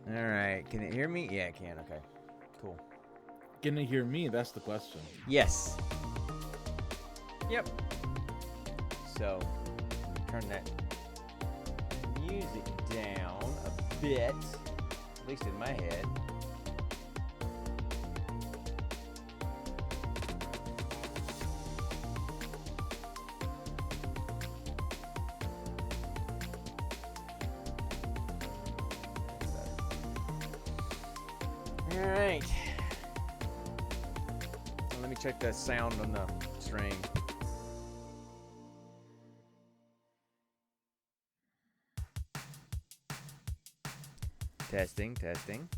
All right. Can it hear me? Yeah, it can. Okay. Cool. Can it hear me? That's the question. Yes. Yep. So, let me turn that music down a bit, at least in my head. All right. Let me check the sound on the stream. Testing, testing.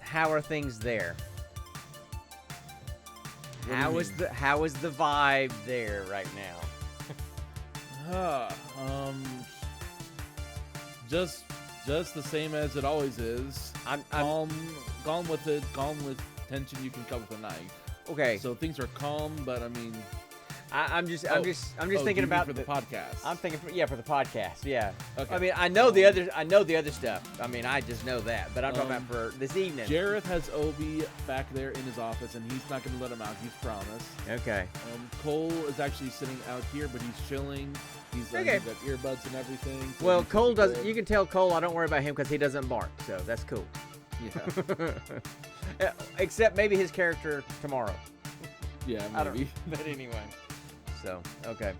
How are things there? How is the vibe there right now? Just the same as it always is. I'm Calm with it. Calm with tension. You can cut with a knife. okay. So things are calm, but I mean, I'm just do thinking you about mean for the podcast. I'm thinking for the podcast. Yeah. Okay. I mean, I know the other stuff. I mean, I just know that, but I'm talking about for this evening. Jareth has Obi back there in his office, and he's not going to let him out. He's promised. Okay. Cole is actually sitting out here, but he's chilling. He's Okay. he's got earbuds and everything. So Well, he should Cole be doesn't. good. You can tell Cole I don't worry about him because he doesn't bark, so that's cool. Yeah. Except maybe his character tomorrow. Yeah, I don't. maybe. But anyway. So okay.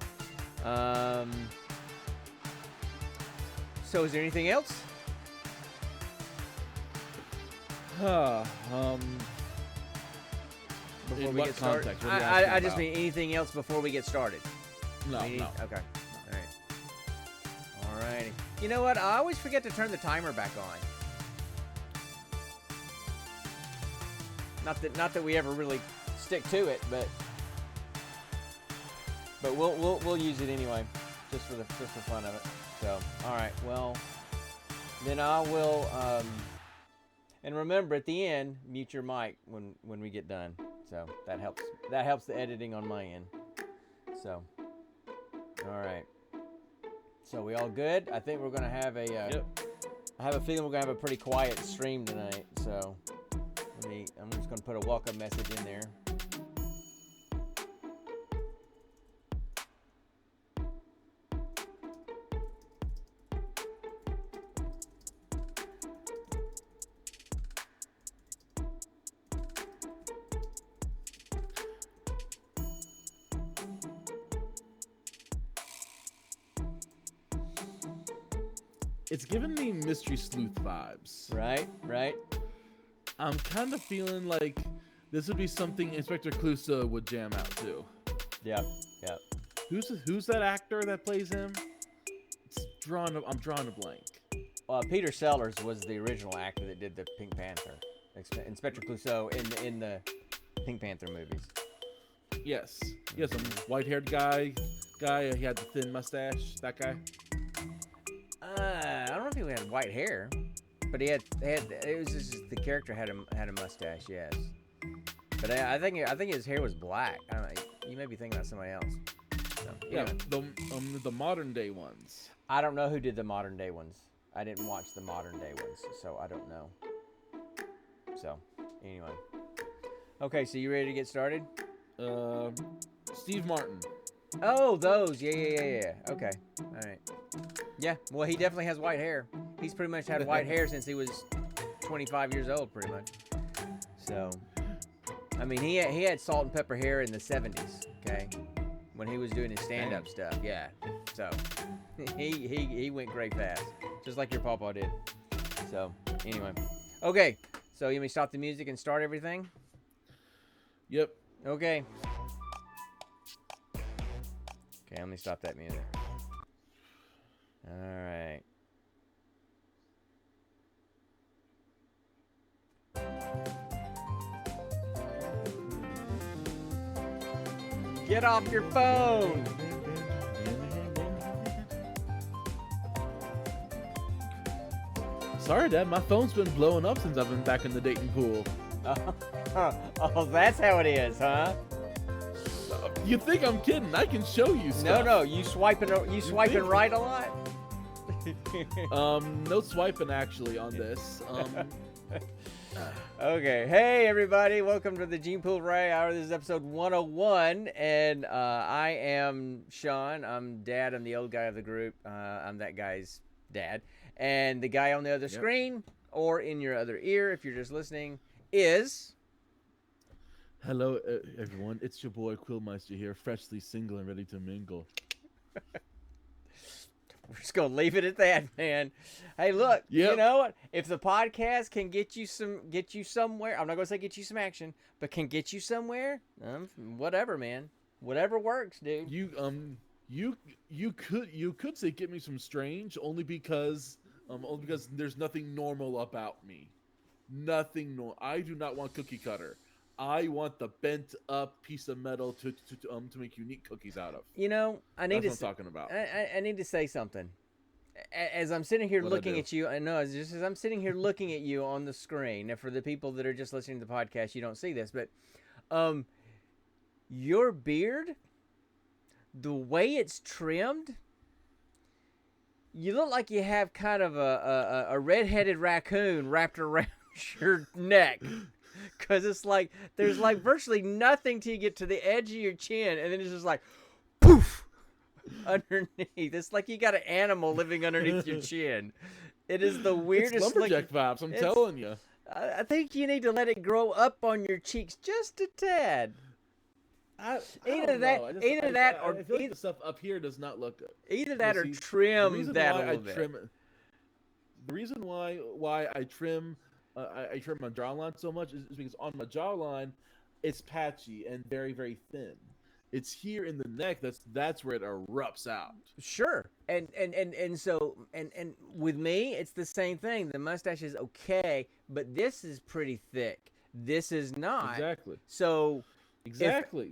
So is there anything else? Before Before in we what get started? context? What are you I asking just about? mean anything else before we get started. No, We need- no. Okay. All righty. You know what? I always forget to turn the timer back on. Not that we ever really stick to it, but we'll use it anyway, just for fun of it. So, all right. Well, then I will. And remember, at the end, mute your mic when we get done. So that helps. That helps the editing on my end. So, all right. So we all good? I think we're gonna have a. Yep. I have a feeling we're gonna have a pretty quiet stream tonight. So, I'm just gonna put a welcome message in there. It's giving me Mystery Sleuth vibes. Right. Right. I'm kind of feeling like this would be something Inspector Clouseau would jam out to. Yeah. Yeah. Who's that actor that plays him? I'm drawing a blank. Peter Sellers was the original actor that did the Pink Panther, Inspector Clouseau in the Pink Panther movies. Yes, some white-haired guy. He had the thin mustache. That guy. I don't know if he had white hair, but he had it was just the character had a mustache, yes. But I think his hair was black. I don't know. You may be thinking about somebody else. So, Yeah, anyway. the modern day ones. I don't know who did the modern day ones. I didn't watch the modern day ones, so I don't know. So, anyway. Okay, so you ready to get started? Steve Martin. Oh, those. Yeah. Okay. All right. Yeah, well, he definitely has white hair. He's pretty much had white hair since he was 25 years old, pretty much. So, I mean, he had salt and pepper hair in the 70s, okay? When he was doing his stand-up stuff, yeah. So, he went great fast, just like your pawpaw did. So, anyway. Okay, so you may stop the music and start everything? Yep. Okay. Okay, let me stop that music. All right. Get off your phone. Sorry, Dad. My phone's been blowing up since I've been back in the dating pool. Oh, that's how it is, huh? You think I'm kidding? I can show you stuff. No, you swiping think? right a lot? No swiping actually on this. Okay, hey everybody, welcome to the Gene Pool Ray Hour. This is episode 101, and I am Sean. I'm Dad. I'm the old guy of the group. I'm that guy's dad. And the guy on the other screen, or in your other ear if you're just listening, is... Hello, everyone. It's your boy Quillmeister here, freshly single and ready to mingle. We're just gonna leave it at that, man. Hey, look, you know what? If the podcast can get you somewhere, I'm not gonna say get you some action, but can get you somewhere, whatever, man. Whatever works, dude. You could say get me some strange only because there's nothing normal about me. Nothing normal. I do not want cookie cutter. I want the bent up piece of metal to make unique cookies out of. You know, I need That's what I'm talking about. I need to say something. As I'm sitting here looking at you, I know, as I'm sitting here looking at you on the screen. Now, for the people that are just listening to the podcast, you don't see this, but your beard, the way it's trimmed, you look like you have kind of a red-headed raccoon wrapped around your neck. Because it's like, there's like virtually nothing till you get to the edge of your chin, and then it's just like, poof, underneath. It's like you got an animal living underneath your chin. It is the weirdest. It's lumberjack vibes, I'm telling you. I think you need to let it grow up on your cheeks just a tad. Either that, or I feel like the stuff up here does not look good. Either that or trim that a little bit. The reason why I trim my jawline so much is because on my jawline, it's patchy and very, very thin. It's here in the neck that's where it erupts out. Sure, and so with me, it's the same thing. The mustache is okay, but this is pretty thick. This is not. Exactly. So. Exactly.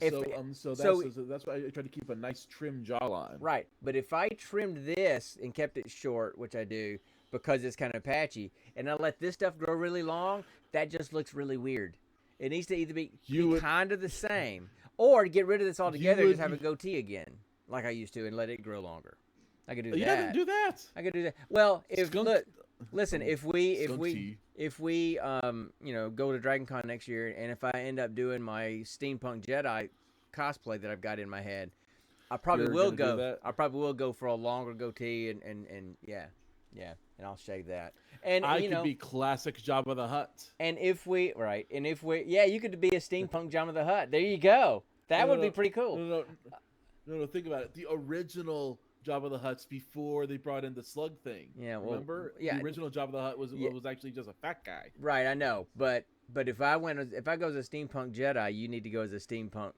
So that's why I try to keep a nice trim jawline. Right, but if I trimmed this and kept it short, which I do, because it's kind of patchy, and I let this stuff grow really long, that just looks really weird. It needs to either be kind of the same, or get rid of this altogether and just have a goatee again, like I used to, and let it grow longer. I could do that. You have to do that. I could do that. Well, if we go to Dragon Con next year, and if I end up doing my Steampunk Jedi cosplay that I've got in my head, I probably will go. I probably will go for a longer goatee and yeah, and I'll shave that. And I could be classic Jabba the Hutt. And you could be a Steampunk Jabba the Hutt. There you go. That would be pretty cool. No, think about it. The original Jabba the Hutts before they brought in the slug thing. Yeah, well, remember? Yeah, the original Jabba the Hutt was actually just a fat guy. Right, I know. But if I go as a Steampunk Jedi, you need to go as a Steampunk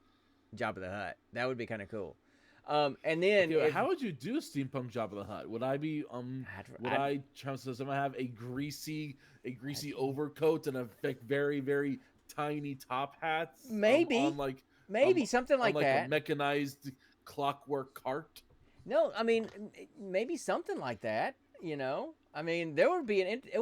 Jabba the Hutt. That would be kind of cool. And then how would you do Steampunk Jabba the Hutt? Would I be I have a greasy overcoat and a very, very tiny top hat? Maybe something like that. A mechanized clockwork cart. No, I mean maybe something like that. You know, I mean it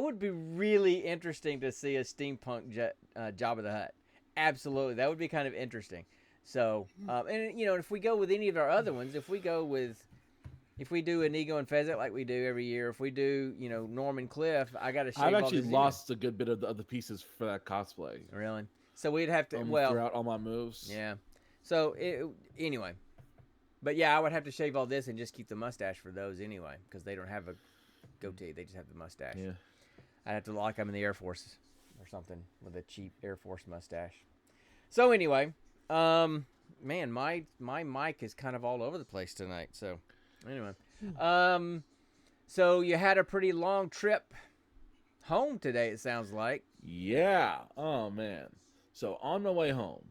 would be really interesting to see a Steampunk Jabba the Hutt. Absolutely, that would be kind of interesting. So, and if we go with any of our other ones, if we do Inigo and Fezzik like we do every year, if we do Norman Cliff, I got to shave all I've actually this lost a good bit of the pieces for that cosplay. Really? So we'd have to throughout all my moves. Yeah. So anyway, but yeah, I would have to shave all this and just keep the mustache for those anyway, because they don't have a goatee; they just have the mustache. Yeah. I'd have to look like I'm in the Air Force or something with a cheap Air Force mustache. So anyway, man, my mic is kind of all over the place tonight. So anyway, so you had a pretty long trip home today, it sounds like. Yeah. Oh man. So on my way home,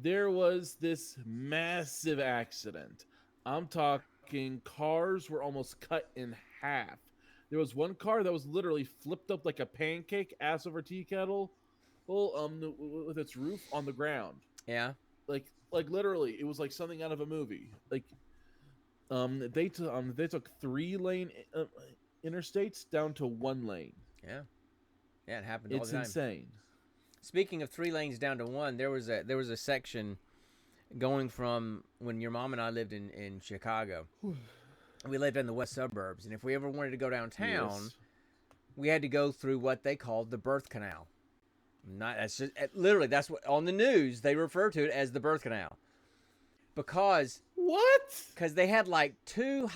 there was this massive accident. I'm talking cars were almost cut in half. There was one car that was literally flipped up like a pancake, ass over tea kettle, with its roof on the ground. Yeah. Like like literally, it was like something out of a movie. Like, they took 3-lane interstates down to 1 lane. Yeah, yeah, it happens all It's the time. insane. Speaking of 3 lanes down to 1, there was a section going from when your mom and I lived in Chicago. We lived in the west suburbs, and if we ever wanted to go downtown, Yes. we had to go through what they called the birth canal. Not that's just literally that's what on the news they refer to it as the birth canal, because What? they had like two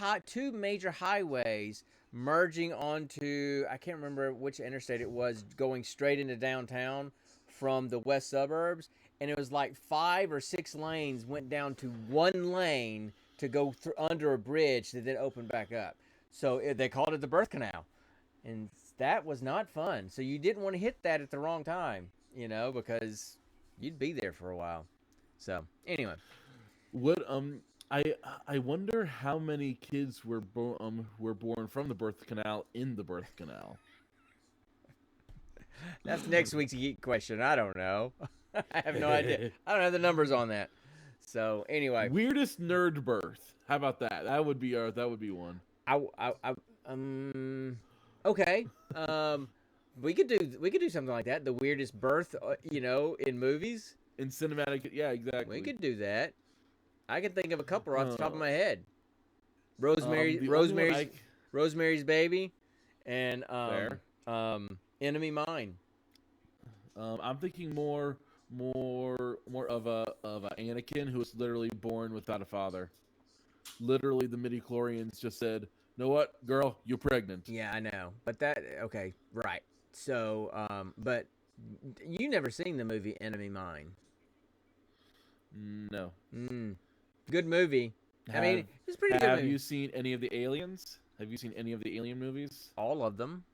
major highways merging onto, I can't remember which interstate it was, going straight into downtown from the west suburbs, and it was like 5 or 6 lanes went down to 1 lane to go through under a bridge that then opened back up. So they called it the birth canal, and that was not fun. So you didn't want to hit that at the wrong time, because you'd be there for a while. So anyway, What I wonder how many kids were born from the birth canal in the birth canal. that's next week's geek question. I don't know. I have no idea. I don't have the numbers on that. So anyway, Weirdest nerd birth. How about that? That would be one. Okay. We could do something like that. The weirdest birth, in movies. In cinematic, yeah, exactly. We could do that. I can think of a couple off the top of Oh. my head. The only one Rosemary's Baby, and Fair. Enemy Mine. I'm thinking more of a Anakin who was literally born without a father. Literally, the midichlorians just said, "Know what, girl, you're pregnant." Yeah, I know, but okay, right. So, but you never seen the movie Enemy Mine? No. Good movie. I mean, it's a pretty good Have movie. you seen any of the aliens? Have you seen any of the alien movies? All of them.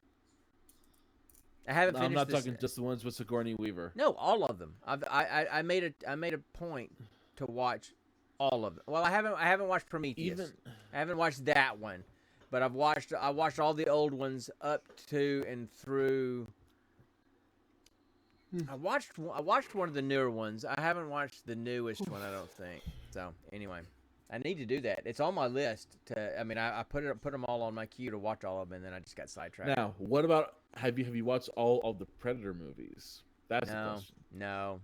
I haven't finished. I'm not this- talking just the ones with Sigourney Weaver. No, all of them. I made a point to watch all of them. Well, I haven't watched Prometheus. I haven't watched that one, but I watched all the old ones up to and through. I watched one of the newer ones. I haven't watched the newest one, I don't think. So anyway, I need to do that. It's on my list. I put them all on my queue to watch all of them, and then I just got sidetracked. Now, what about have you watched all of the Predator movies? That's the question. No.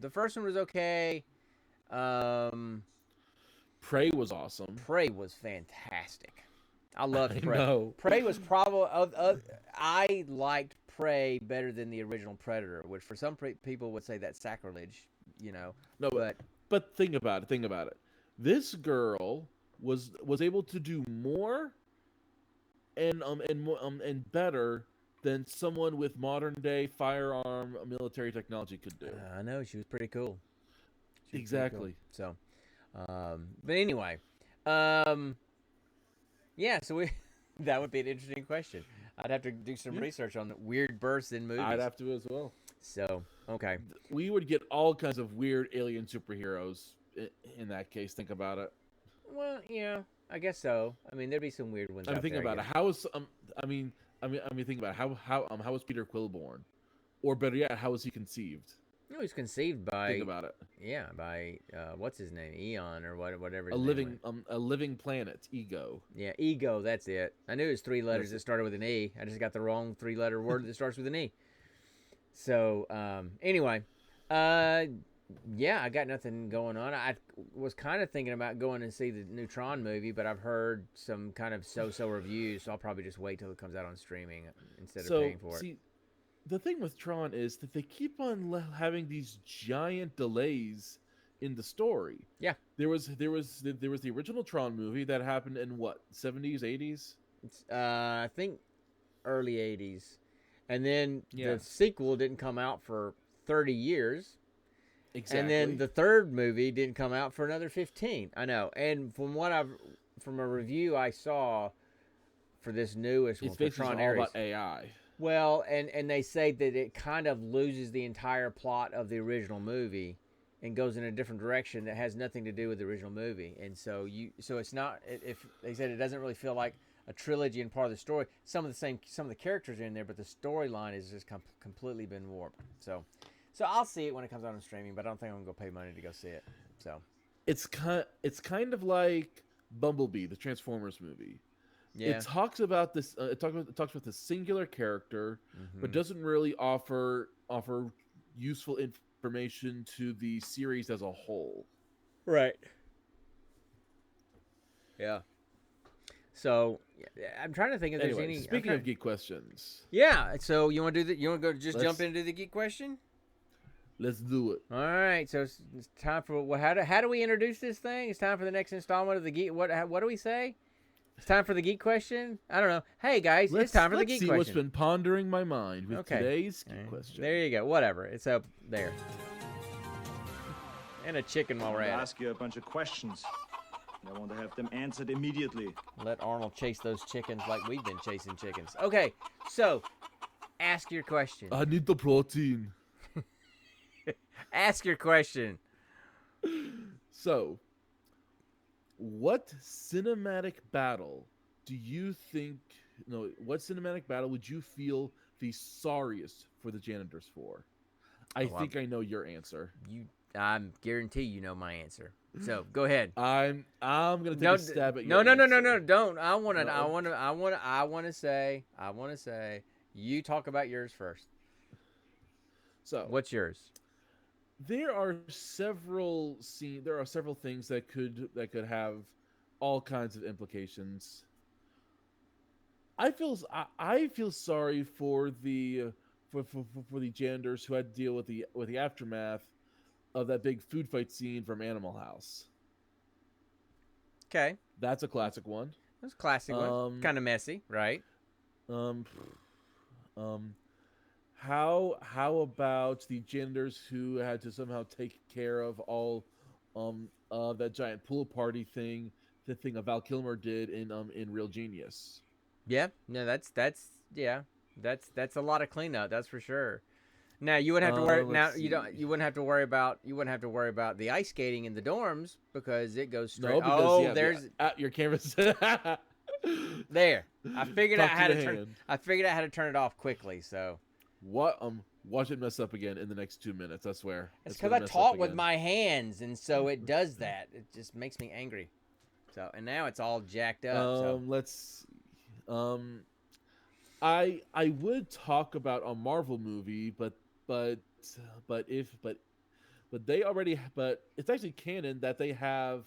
The first one was okay. Prey was awesome. Prey was fantastic. I loved I Prey. know. Prey was probably I liked Prey better than the original Predator, which for some people would say that's sacrilege, No, but think about it. This girl was able to do more and better than someone with modern day firearm military technology could do. I know she was pretty cool. She was pretty Exactly. cool. So, but anyway, yeah. So that would be an interesting question. I'd have to do some research on weird births in movies. I'd have to as well. So okay. We would get all kinds of weird alien superheroes in that case. Think about it. Well, yeah, I guess so. I mean, there'd be some weird ones. I mean, out think there, about it. How is think about it. How was Peter Quill born, or better yet, how was he conceived? No, he's conceived by. Think about it. Yeah, by what's his name, Eon or whatever. A living planet, Ego. Yeah, Ego. That's it. I knew it was 3 letters that started with an E. I just got the wrong 3-letter word that starts with an E. So anyway, yeah, I got nothing going on. I was kind of thinking about going and see the new Tron movie, but I've heard some kind of so-so reviews, so I'll probably just wait till it comes out on streaming instead of paying for it. The thing with Tron is that they keep on having these giant delays in the story. Yeah, there was the original Tron movie that happened in what, 70s, 80s? It's, I think early 80s, and then Yeah. the sequel didn't come out for 30 years. Exactly. And then the third movie didn't come out for another 15. I know. And from a review I saw for this newest one, it's for basically Tron all Ares. about AI. Well, and they say that it kind of loses the entire plot of the original movie and goes in a different direction that has nothing to do with the original movie. And so it's not, if they said it doesn't really feel like a trilogy and part of the story. Some of the characters are in there, but the storyline is just completely been warped. So I'll see it when it comes out on streaming, but I don't think I'm gonna go pay money to go see it. So it's kind of like Bumblebee, the Transformers movie. yeah. It talks about this. It talks about the singular character, but Mhm. doesn't really offer useful information to the series as a whole. Right. Yeah. So I'm trying to think if there's Anyway, any. speaking of geek questions, Yeah. So you want to do that? You want to go just jump Let's- into the geek question? let's do it. All right. So it's time for what? How do we introduce this thing? It's time for the next installment of the geek. What do we say? It's time for the geek question. I don't know. Hey guys, it's time for the let's geek see question. what's been pondering my mind with Okay. today's All geek right, question. there you go. Whatever. It's up there. And a chicken while I we're want to at it. ask you a bunch of questions. And I want to have them answered immediately. Let Arnold chase those chickens like we've been chasing chickens. Okay, so ask your question. I need the protein. Ask your question. So, what cinematic battle do you think? No, what cinematic battle would you feel the sorriest for the janitors for? I Oh, think I know your answer. I guarantee you know my answer. So go ahead. I'm gonna take No, a stab at no, your no, no, no, no, answer. don't. I No. want to say. You talk about yours first. So, What's yours? there are several things that could have all kinds of implications. I feel sorry for the for the janitors who had to deal with the aftermath of that big food fight scene from Animal House. Okay, That's a classic one. that's a classic one. Kind of messy, right? Um, how about the janitors who had to somehow take care of all that giant pool party thing, the thing that Val Kilmer did in Real Genius? Yeah. No, that's a lot of cleanup. That's for sure. Now you wouldn't have to worry. Now let's you don't. see. You wouldn't have to worry about the ice skating in the dorms because it goes straight. No, because there's your camera's there. I figured out Talk how to to the turn. hand. I figured out how to turn it off quickly. So Watch it mess up again in the next 2 minutes. I swear. it's gonna because I mess up talk with again. my hands, and so it does that. It just makes me angry. So and now it's all jacked up. So Let's see. I would talk about a Marvel movie, but it's actually canon that they have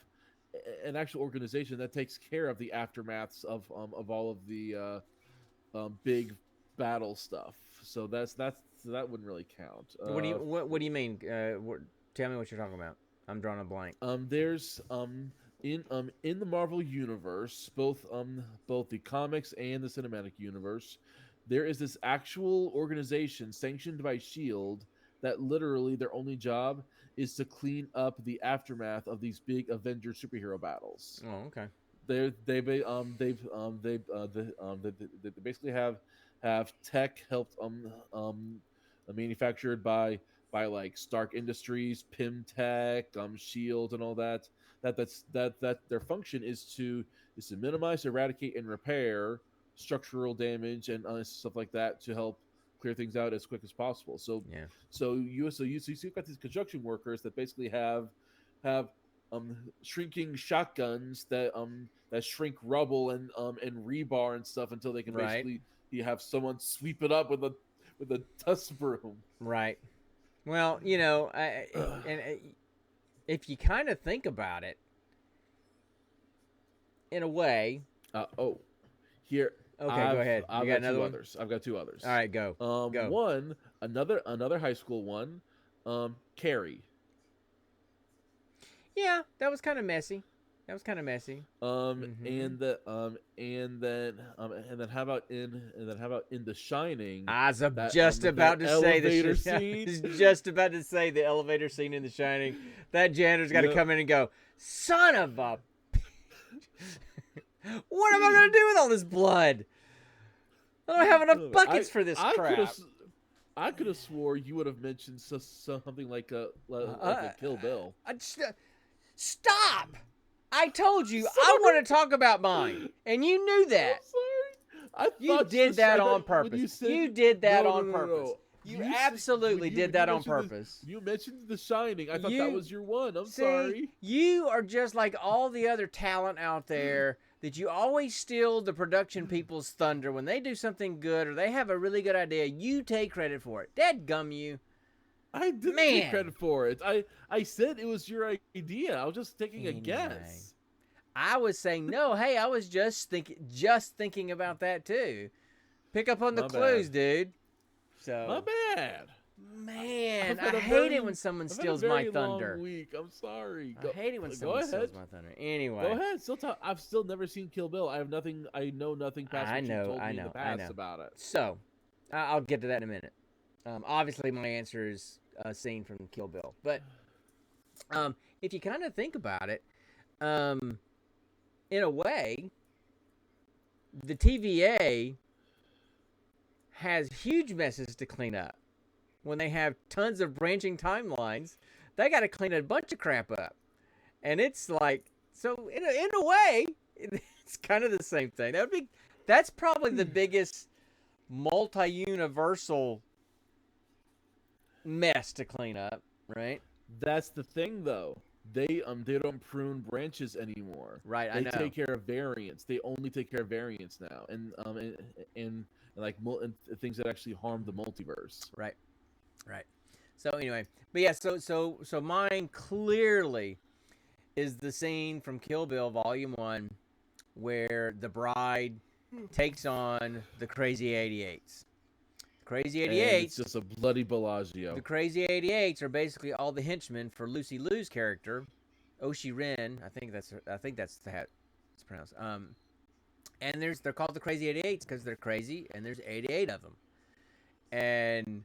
an actual organization that takes care of the aftermaths of all of the big battle stuff. So that wouldn't really count. what do you mean? Tell me what you're talking about. I'm drawing a blank. There's in the Marvel universe, both the comics and the cinematic universe, there is this actual organization sanctioned by Shield that literally their only job is to clean up the aftermath of these big Avenger superhero battles. Oh, okay. They basically have tech helped manufactured by like Stark Industries, Pym Tech, Shield, and all that. That their function is to minimize, eradicate, and repair structural damage and stuff like that to help clear things out as quick as possible. So Yeah. you've got these construction workers that basically have shrinking shotguns that shrink rubble and rebar and stuff until they can Right. basically you have someone sweep it up with a dust broom. Right. Well, you know, if you kind of think about it, in a way. Here. Okay, go ahead. You got another one? others. I've got two others. All right, go. Go. One, another high school one. Carrie. Yeah, that was kind of messy. And then how about in The Shining? I was that, just about that to say the elevator shit. I scene? was just about to say the elevator scene in The Shining. That janitor's got to Yep. come in and go, son of a. What am I going to do with all this blood? I don't have enough buckets for this crap. I could have swore you would have mentioned something like a Kill Bill. Stop! I told you I want to talk about mine, and you knew that. I'm sorry. You did that on purpose. You did that on purpose. You s- absolutely when did that on mentioned purpose. You mentioned The Shining. I thought that You- was your one. I'm See, sorry. you are just like all the other talent out there that you always steal the production people's thunder when they do something good or they have a really good idea. You take credit for it. Dadgum you. I didn't Man. take credit for it. I said it was your idea. I was just taking a Anyway. guess. I was saying no. Hey, I was just thinking about that too. Pick up on the My clues, bad. dude. So My bad. man, I've I had a hate very- it when someone I've had a steals my very thunder. long week. I'm sorry. I hate it when go someone steals ahead. my thunder. Anyway, Go ahead. Still talk. I've still never seen Kill Bill. I know nothing past I what know, you told I me in know, the I past know. about it. So I'll get to that in a minute. Obviously, my answer is a scene from Kill Bill, but if you kind of think about it, in a way, the TVA has huge messes to clean up. When they have tons of branching timelines, they got to clean a bunch of crap up, and it's like so. In a way, it's kind of the same thing. That's probably the biggest multi-universal mess to clean up, right? That's the thing, though. They don't prune branches anymore. Right, I They know. take care of variants. They only take care of variants now, and like and things that actually harm the multiverse. Right. So anyway, but yeah, so mine clearly is the scene from Kill Bill Volume 1 where the bride takes on the Crazy 88s. Crazy And 88s. it's just a bloody Bellagio. The Crazy 88s are basically all the henchmen for Lucy Liu's character, Oshi Ren. I think that's how it's pronounced. And they're called the Crazy 88s because they're crazy, and there's 88 of them. And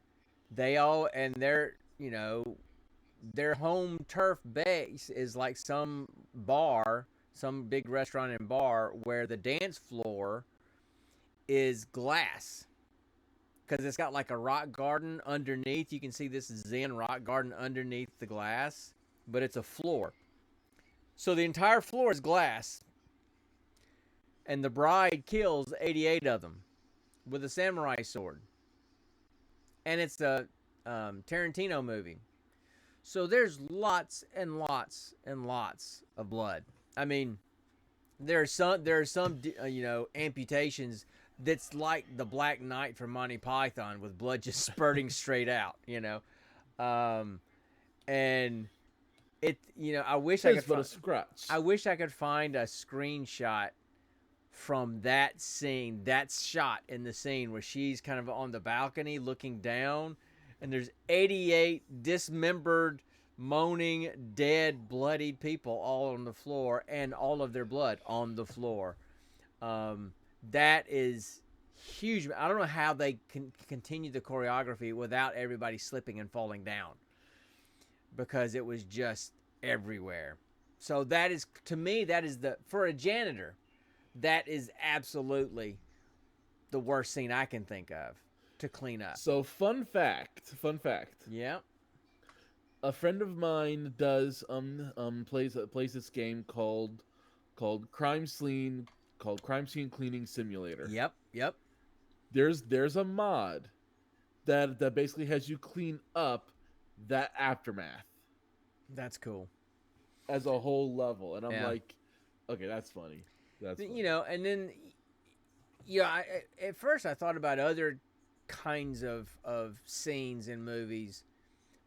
their home turf base is like some bar, some big restaurant and bar where the dance floor is glass. Because it's got like a rock garden underneath. You can see this Zen rock garden underneath the glass, but it's a floor. So the entire floor is glass. And the bride kills 88 of them with a samurai sword. And it's a Tarantino movie. So there's lots and lots and lots of blood. I mean, there are some amputations that's like the Black Knight from Monty Python with blood just spurting straight out, and it, I wish I could but a scratch. I wish I could find a screenshot from that scene, that shot in the scene where she's kind of on the balcony looking down, and there's 88 dismembered, moaning, dead, bloodied people all on the floor, and all of their blood on the floor. That is huge. I don't know how they can continue the choreography without everybody slipping and falling down, because it was just everywhere. So that is, to me, for a janitor, that is absolutely the worst scene I can think of to clean up. So fun fact. Yeah. A friend of mine does plays this game called Crime Scene Cleaning Simulator. Yep. There's a mod that basically has you clean up that aftermath That's cool. as a whole level, and I'm Yeah. like, okay, that's funny. That's funny. And then, at first I thought about other kinds of scenes in movies,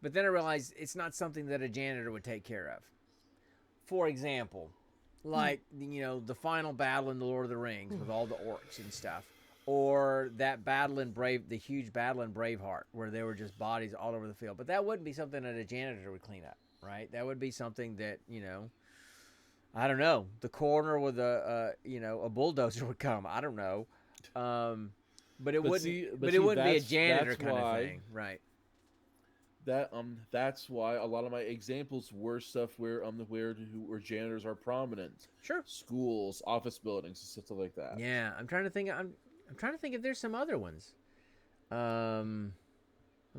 but then I realized it's not something that a janitor would take care of. For example, like, the final battle in The Lord of the Rings with all the orcs and stuff, or that the huge battle in Braveheart where there were just bodies all over the field. But that wouldn't be something that a janitor would clean up, right? That would be something that, I don't know, the coroner with a bulldozer would come. I don't know. But it wouldn't be a janitor kind of thing, right? That's why a lot of my examples were stuff where janitors are prominent. Sure. Schools, office buildings, stuff like that. Yeah, I'm trying to think if there's some other ones. I'm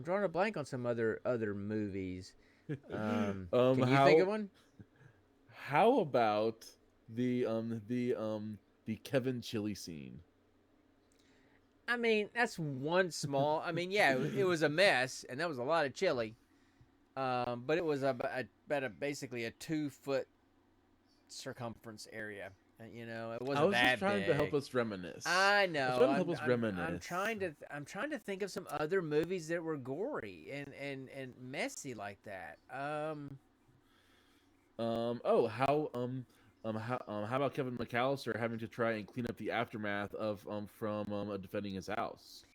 drawing a blank on some other movies. Can you think of one? How about the Kevin Chili scene? I mean, that's one small. I mean, yeah, it was a mess, and that was a lot of chili. But it was basically a 2-foot circumference area. You know, it I wasn't was that just trying to help big. us reminisce. I I know. was trying to help us reminisce. I'm trying to think of some other movies that were gory and messy like that. How about Kevin McAllister having to try and clean up the aftermath of from defending his house?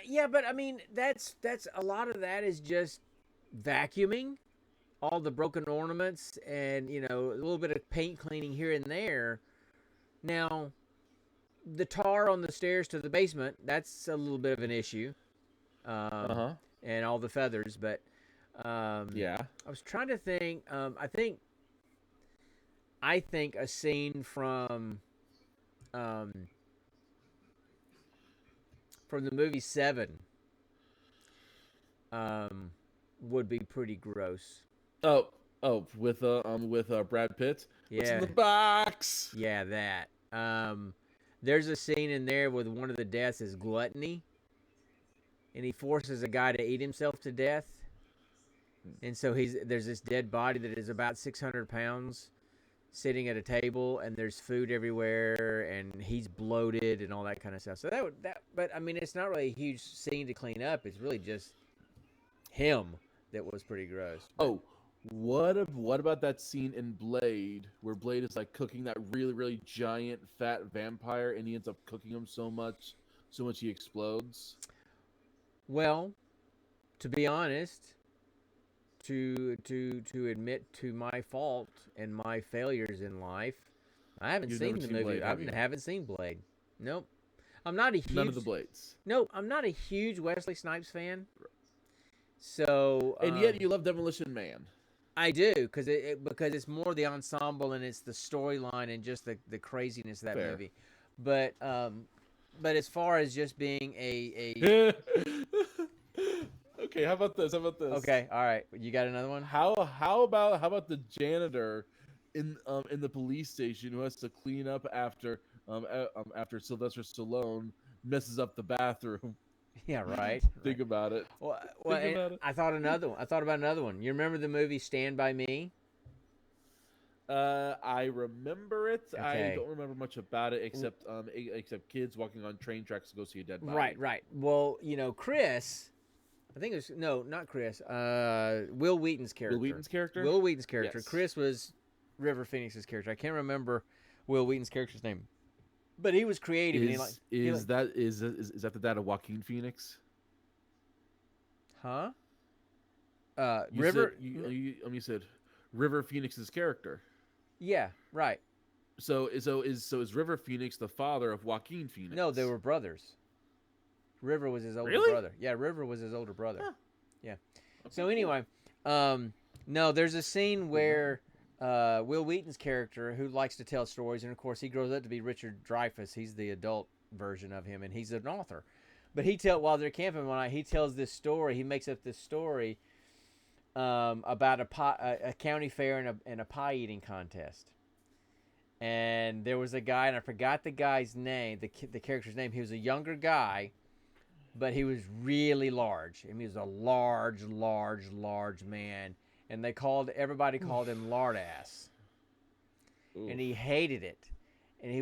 Yeah, but I mean, that's a lot of that is just vacuuming all the broken ornaments and a little bit of paint cleaning here and there. Now, the tar on the stairs to the basement, that's a little bit of an issue. And all the feathers, but Yeah. I was trying to think. I think a scene from the movie Seven would be pretty gross. Oh, with Brad Pitt. What's in Yeah. the box? Yeah, that. There's a scene in there with one of the deaths is gluttony, and he forces a guy to eat himself to death. And so there's this dead body that is about 600 pounds sitting at a table, and there's food everywhere, and he's bloated and all that kind of stuff. So but I mean, it's not really a huge scene to clean up. It's really just him that was pretty gross. Oh, what about that scene in Blade where Blade is like cooking that really, really giant fat vampire, and he ends up cooking him so much he explodes? Well, to be honest, to admit to my fault and my failures in life, I haven't You've seen never the seen movie. Blade, I have you? haven't seen Blade. Nope. I'm not a huge None of the Blades. Nope, I'm not a huge Wesley Snipes fan. So And yet you love Demolition Man. I do because it's more the ensemble and it's the storyline and just the craziness of that Fair. movie. But as far as just being a Okay, how about this? okay, all right, you got another one? How about the janitor in the police station who has to clean up after Sylvester Stallone messes up the bathroom? Yeah, right. Think about it. Well, Think about it. I thought about another one. You remember the movie Stand By Me? I remember it. Okay. I don't remember much about it except kids walking on train tracks to go see a dead body. Right. Well, Chris. I think it was not Chris. Will Wheaton's character. Will Wheaton's character. Will Wheaton's character. Yes. Chris was River Phoenix's character. I can't remember Will Wheaton's character's name, but he was creative. Is that the dad of Joaquin Phoenix? Huh? You River. Said, you said River Phoenix's character. Yeah. Right. So is River Phoenix the father of Joaquin Phoenix? No, they were brothers. River was his older Really? brother. Yeah, River was his older brother. Huh. Yeah. Okay, So anyway, no, there's a scene where Will Wheaton's character, who likes to tell stories, and of course he grows up to be Richard Dreyfuss. He's the adult version of him, and he's an author. But while they're camping one night, he tells this story. He makes up this story about a county fair and a pie eating contest. And there was a guy, and I forgot the guy's name, the character's name. He was a younger guy, but he was really large. I mean, he was a large man. And everybody called him Lardass. Ooh. And he hated it. And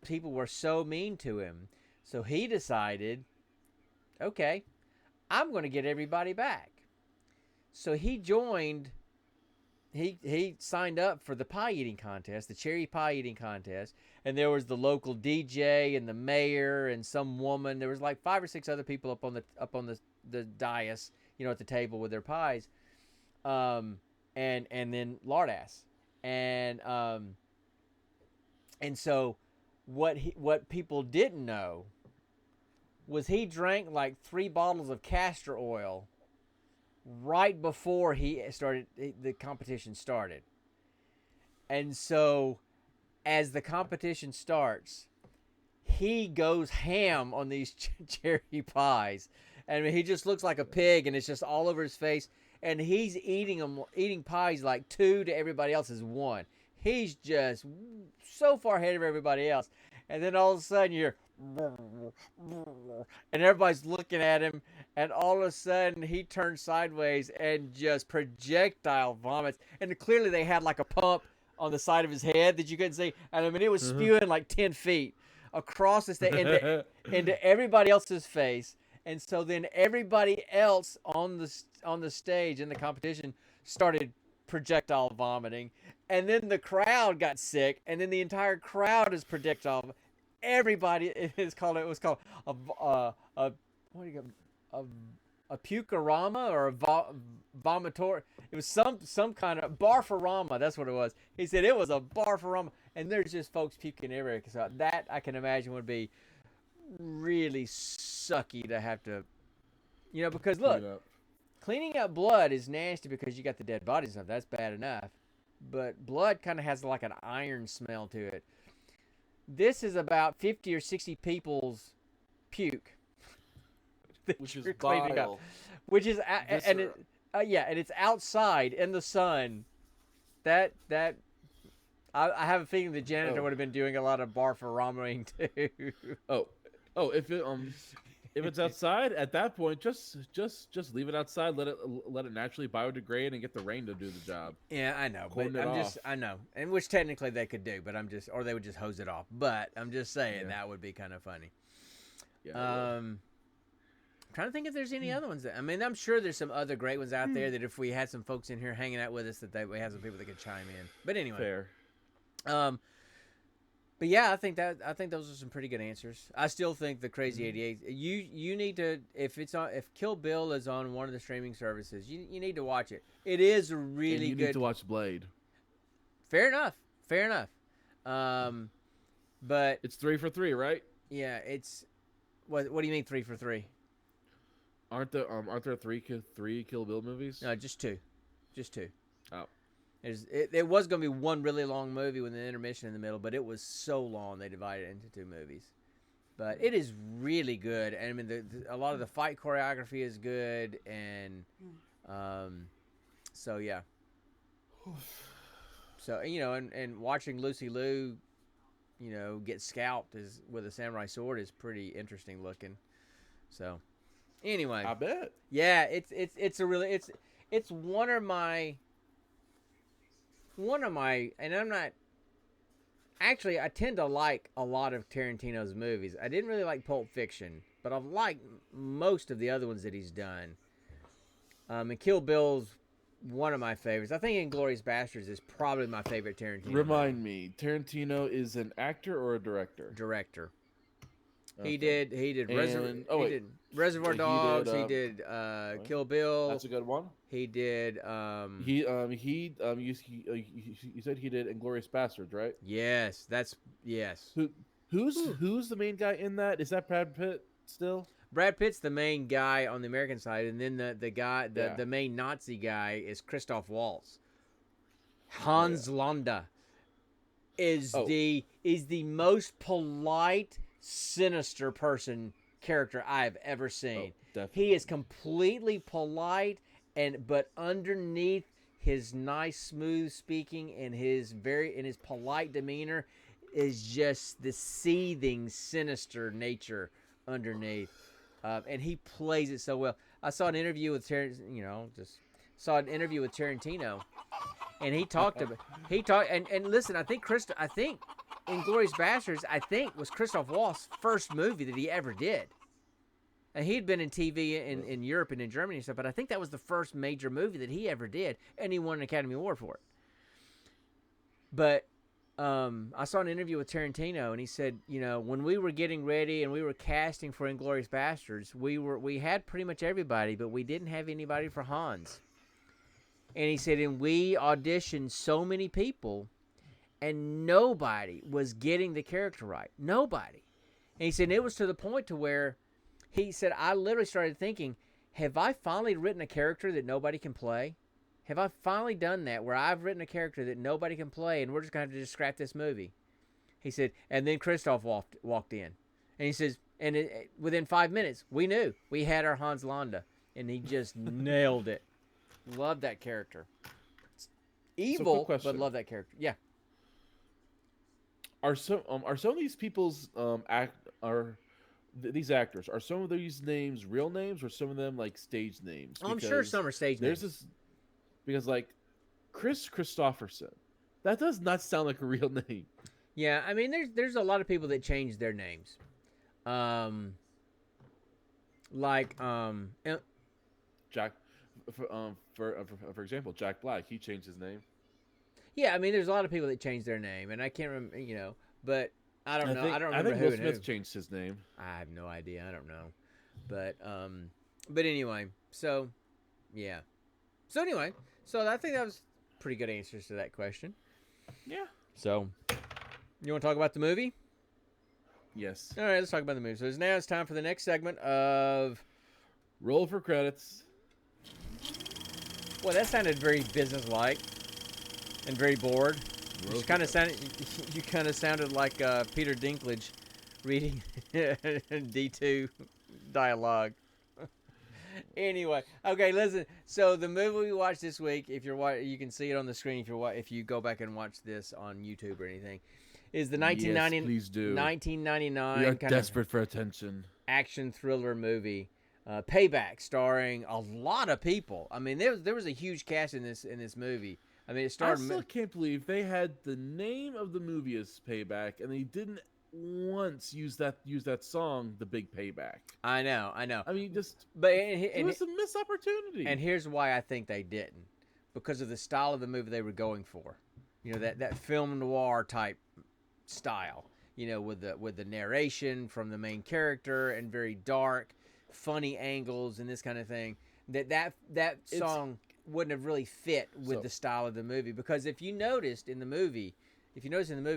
people were so mean to him. So he decided, okay, I'm going to get everybody back. So he signed up for the pie eating contest, the cherry pie eating contest, and there was the local DJ and the mayor and some woman. There was like 5 or 6 other people up on the dais, at the table with their pies, and then Lardass, and so what people didn't know was he drank like 3 bottles of castor oil right before the competition started. And so as the competition starts, he goes ham on these cherry pies. And he just looks like a pig, and it's just all over his face. And he's eating pies like 2 to everybody else's 1. He's just so far ahead of everybody else. and then all of a sudden you're, and everybody's looking at him, and all of a sudden he turns sideways and just projectile vomits, and clearly they had like a pump on the side of his head that you couldn't see, and I mean it was spewing like 10 feet across the stage into everybody else's face, and so then everybody else on the stage in the competition started projectile vomiting, and then the crowd got sick, and then the entire crowd is projectile. Everybody is called. It was called a what do you call a pukerama or a vomitor. It was some kind of barfarama. That's what it was. He said it was a barfarama, and there's just folks puking everywhere. So that I can imagine would be really sucky to have to, because look, cleaning up blood is nasty because you got the dead bodies and stuff. That's bad enough, but blood kind of has like an iron smell to it. This is about 50 or 60 people's puke, Which is cleaning vile. up. Which is and it's outside in the sun. That I have a feeling the janitor would have been doing a lot of barfaramaing too. If it's outside at that point, just leave it outside. Let it naturally biodegrade and get the rain to do the job. Yeah, I know, Cordon but it I know, and which technically they could do, but or they would just hose it off. But I'm just saying Yeah. that would be kind of funny. Yeah. it will. I'm trying to think if there's any other ones. I mean, I'm sure there's some other great ones out there that if we had some folks in here hanging out with us, that we have some people that could chime in. But anyway, Fair. but yeah, I think those are some pretty good answers. I still think the Crazy 88. You need to if Kill Bill is on one of the streaming services, you need to watch it. It is really and you good. need to watch Blade. Fair enough. But It's 3 for 3, right? yeah, it's what do you mean 3 for 3? Aren't there three Kill Bill movies? No, just two. Oh. It was going to be one really long movie with an intermission in the middle, but it was so long they divided it into two movies. But it is really good, and I mean a lot of the fight choreography is good, and so yeah. So and watching Lucy Liu, get scalped with a samurai sword is pretty interesting looking. So anyway, I bet. yeah, it's one of my. And I'm not actually. I tend to like a lot of Tarantino's movies. I didn't really like Pulp Fiction, but I've liked most of the other ones that he's done. And Kill Bill's one of my favorites. I think Inglourious Basterds is probably my favorite Tarantino. Remind me, Tarantino is an actor or a director? Director. Okay. He did Reservoir He Dogs. did, He did Kill Bill. That's a good one. He did. You said he did Inglourious Basterds, right? Yes, yes. Who's the main guy in that? Is that Brad Pitt still? Brad Pitt's the main guy on the American side, and then the main Nazi guy is Christoph Waltz. Hans Landa is the most polite, sinister character I've ever seen. Definitely. He is completely polite, but underneath his nice, smooth speaking and his polite demeanor is just the seething, sinister nature underneath. And he plays it so well. I saw an interview with Tarantino, and he talked and listen. I think Inglourious Basterds was Christoph Waltz's first movie that he ever did. And he'd been in TV in Europe and in Germany and stuff, but I think that was the first major movie that he ever did, and he won an Academy Award for it. But I saw an interview with Tarantino, and he said, when we were getting ready and we were casting for Inglourious Basterds, we had pretty much everybody, but we didn't have anybody for Hans. And he said, and we auditioned so many people, and nobody was getting the character right. Nobody. And he said, it was to the point to where he said, I literally started thinking, have I finally written a character that nobody can play? Have I finally done that where I've written a character that nobody can play and we're just going to have to just scrap this movie? He said, and then Christoph walked in. And he says, within 5 minutes, we knew. We had our Hans Landa. And he just nailed it. Love that character. Evil, quick question. but love that character. Yeah. are some of these people's these actors, are some of these names real names or some of them like stage names? I'm sure some are stage There's names. this because like Chris Christopherson, that does not sound like a real name. Yeah, I mean, there's a lot of people that change their names. Um, like Jack, for example, Jack Black, he changed his name. yeah, I mean, there's a lot of people that change their name, and I can't remember, but I don't know. I don't I remember think who Will and who. Smith changed his name. I have no idea. I don't know, but anyway, so yeah, so anyway, so I think that was pretty good answers to that question. Yeah. So, you want to talk about the movie? Yes. All right, let's talk about the movie. So now it's time for the next segment of. Roll for credits. Well, that sounded very businesslike and very bored. You kind of sounded. You kind of sounded like Peter Dinklage reading D2 dialogue. Anyway, okay, listen. So the movie we watched this week, if you're you can see it on the screen if you go back and watch this on YouTube or anything, is the 1990, Yes, please do. 1999 We are kind desperate for attention. of action thriller movie, Payback, starring a lot of people. I mean, there was a huge cast in this movie. I mean, it I started. still can't believe they had the name of the movie as Payback, and they didn't once use that song, The Big Payback. I know. I mean, just But it was a missed opportunity. and here's why I think they didn't, because of the style of the movie they were going for. You know, that film noir type style. You know, with the narration from the main character and very dark, funny angles and this kind of thing. That song wouldn't have really fit with the style of the movie, because if you noticed in the movie,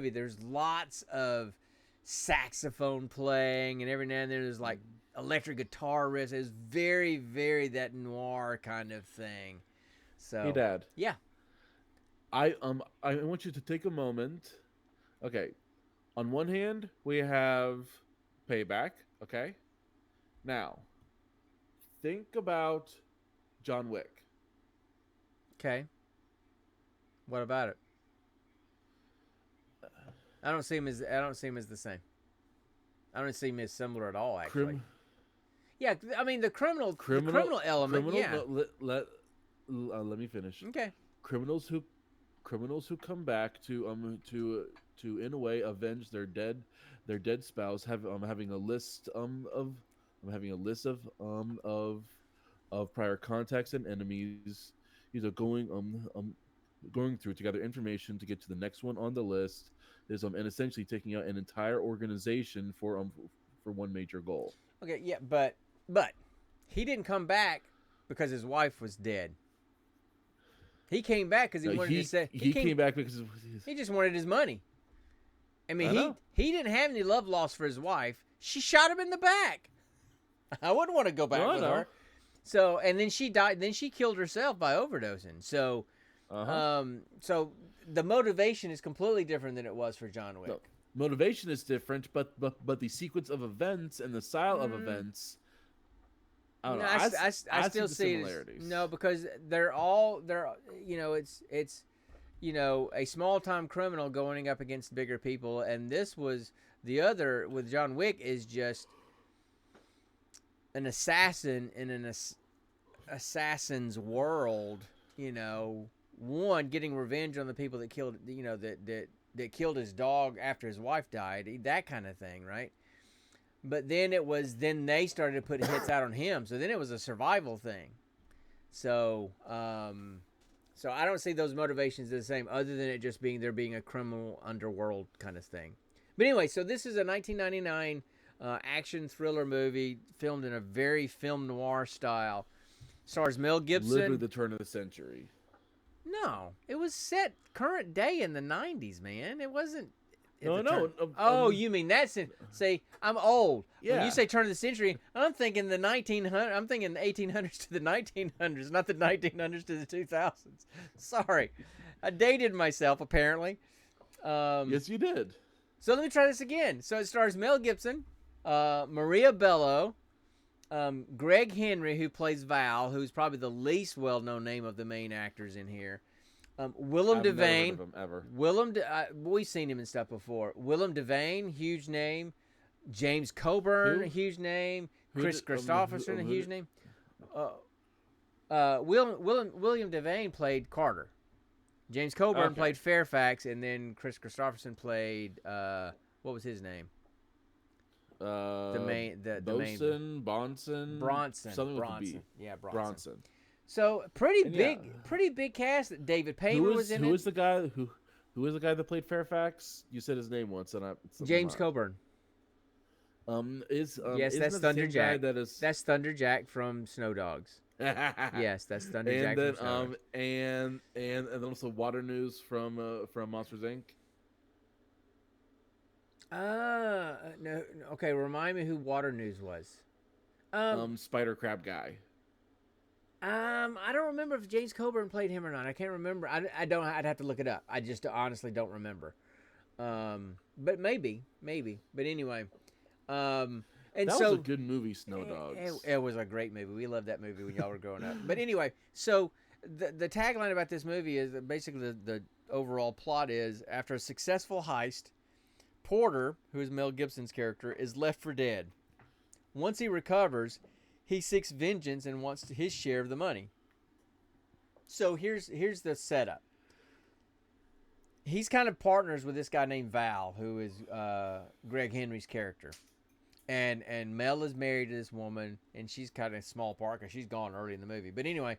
there's lots of saxophone playing, and every now and then there's like electric guitar riffs. It's very, very that noir kind of thing. So Hey, Dad. yeah, I want you to take a moment. Okay. On one hand, we have Payback, okay? Now, think about John Wick. okay. What about it? I don't see him as the same. I don't see him as similar at all, actually. Yeah, I mean the criminal element. Yeah. Let me finish. Okay. Criminals who come back to in a way avenge their dead spouse, having a list of prior contacts and enemies, going through to gather information to get to the next one on the list, and essentially taking out an entire organization for one major goal. Okay. Yeah, but he didn't come back because his wife was dead. He came back because he wanted to say he came back because he just wanted his money. I mean, he didn't have any love lost for his wife. She shot him in the back. I wouldn't want to go back with her. So, and then she died. Then she killed herself by overdosing. So, so the motivation is completely different than it was for John Wick. No, motivation is different, but the sequence of events and the style of events. I don't know. I still see similarities. No, because they're. You know, it's a small time criminal going up against bigger people, and this was the other with John Wick is just an assassin in an assassin's world. You know, one getting revenge on the people that killed. You know that killed his dog after his wife died. That kind of thing, right? But then they started to put hits out on him. So then it was a survival thing. So, so I don't see those motivations as the same, other than it just being there being a criminal underworld kind of thing. But anyway, so this is a 1999 action thriller movie filmed in a very film noir style. Stars Mel Gibson. Literally the turn of the century. No, it was set current day in the 90s, man. It wasn't. No. You mean that's it? See, I'm old. Yeah. When you say turn of the century, I'm thinking the 1900s. I'm thinking the 1800s to the 1900s, not the 1900s to the 2000s. Sorry, I dated myself apparently. Yes, you did. So let me try this again. So it stars Mel Gibson, Maria Bello, Greg Henry, who plays Val, who's probably the least well-known name of the main actors in here. Willem I've never heard Devane. of him ever. We've seen him in stuff before. Willem Devane, huge name. James Coburn, Who? a huge name. Who Chris did- Christopherson, a who huge did- name. William Devane played Carter. James Coburn Okay. played Fairfax, and then Chris Christopherson played what was his name? The main Bonson, Bronson. something with a Bronson. B. Yeah, Bronson. Bronson. So pretty And big, yeah. pretty big cast. David Paymer was in who it. is the guy who is the guy that played Fairfax? You said his name once, and James Coburn. Yes, Yes, that's Thunder Thunderjack. That is. That's Thunderjack from Snow Dogs. Yes, that's Thunderjack And then from Snow Dogs. and then also Water News from Monsters Inc. No. Okay, remind me who Water News was. Spider Crab guy. I don't remember if James Coburn played him or not. I can't remember. I don't. I'd have to look it up. I just honestly don't remember. But maybe. But anyway, and That so was a good movie, Snow Dogs. it was a great movie. We loved that movie when y'all were growing up. But anyway, so the tagline about this movie is that basically the overall plot is after a successful heist, Porter, who is Mel Gibson's character, is left for dead. Once he recovers, he seeks vengeance and wants his share of the money. So here's the setup. He's kind of partners with this guy named Val, who is Greg Henry's character. And Mel is married to this woman, and she's kind of a small part because she's gone early in the movie. But anyway,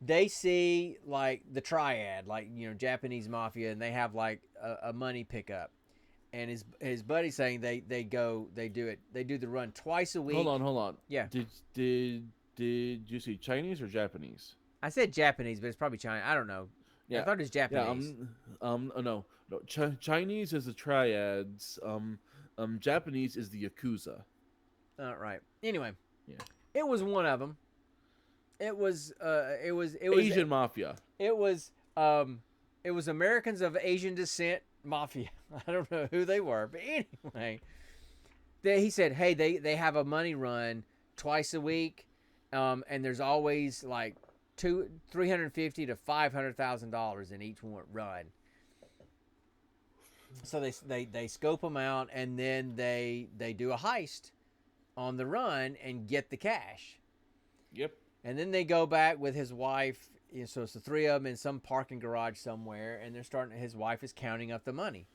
they see like the triad, like Japanese mafia, and they have like a money pickup. And his buddy saying they do the run twice a week. Hold on. Yeah. Did you see Chinese or Japanese? I said Japanese, but it's probably China. I don't know. I thought it was Japanese. No. Chinese is the triads. Japanese is the Yakuza. Right. Anyway, Yeah. it was one of them. It was Asian mafia. It was Americans of Asian descent mafia. I don't know who they were, but anyway, he said, hey, they have a money run twice a week, and there's always like $350,000 to $500,000 in each run. So they scope them out, and then they do a heist on the run and get the cash. Yep. And then they go back with his wife. So it's the three of them in some parking garage somewhere, and his wife is counting up the money.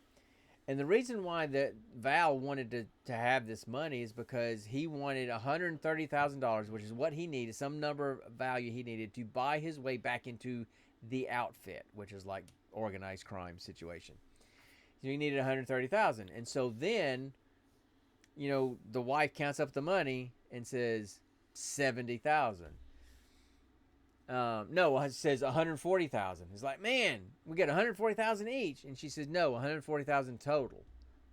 And the reason why that Val wanted to have this money is because he wanted $130,000, which is what he needed, some number of value he needed to buy his way back into the outfit, which is like organized crime situation. So he needed $130,000. And so then, the wife counts up the money and says $70,000. No, it says $140,000. It's like, man, we get $140,000 each, and she says no, $140,000 total.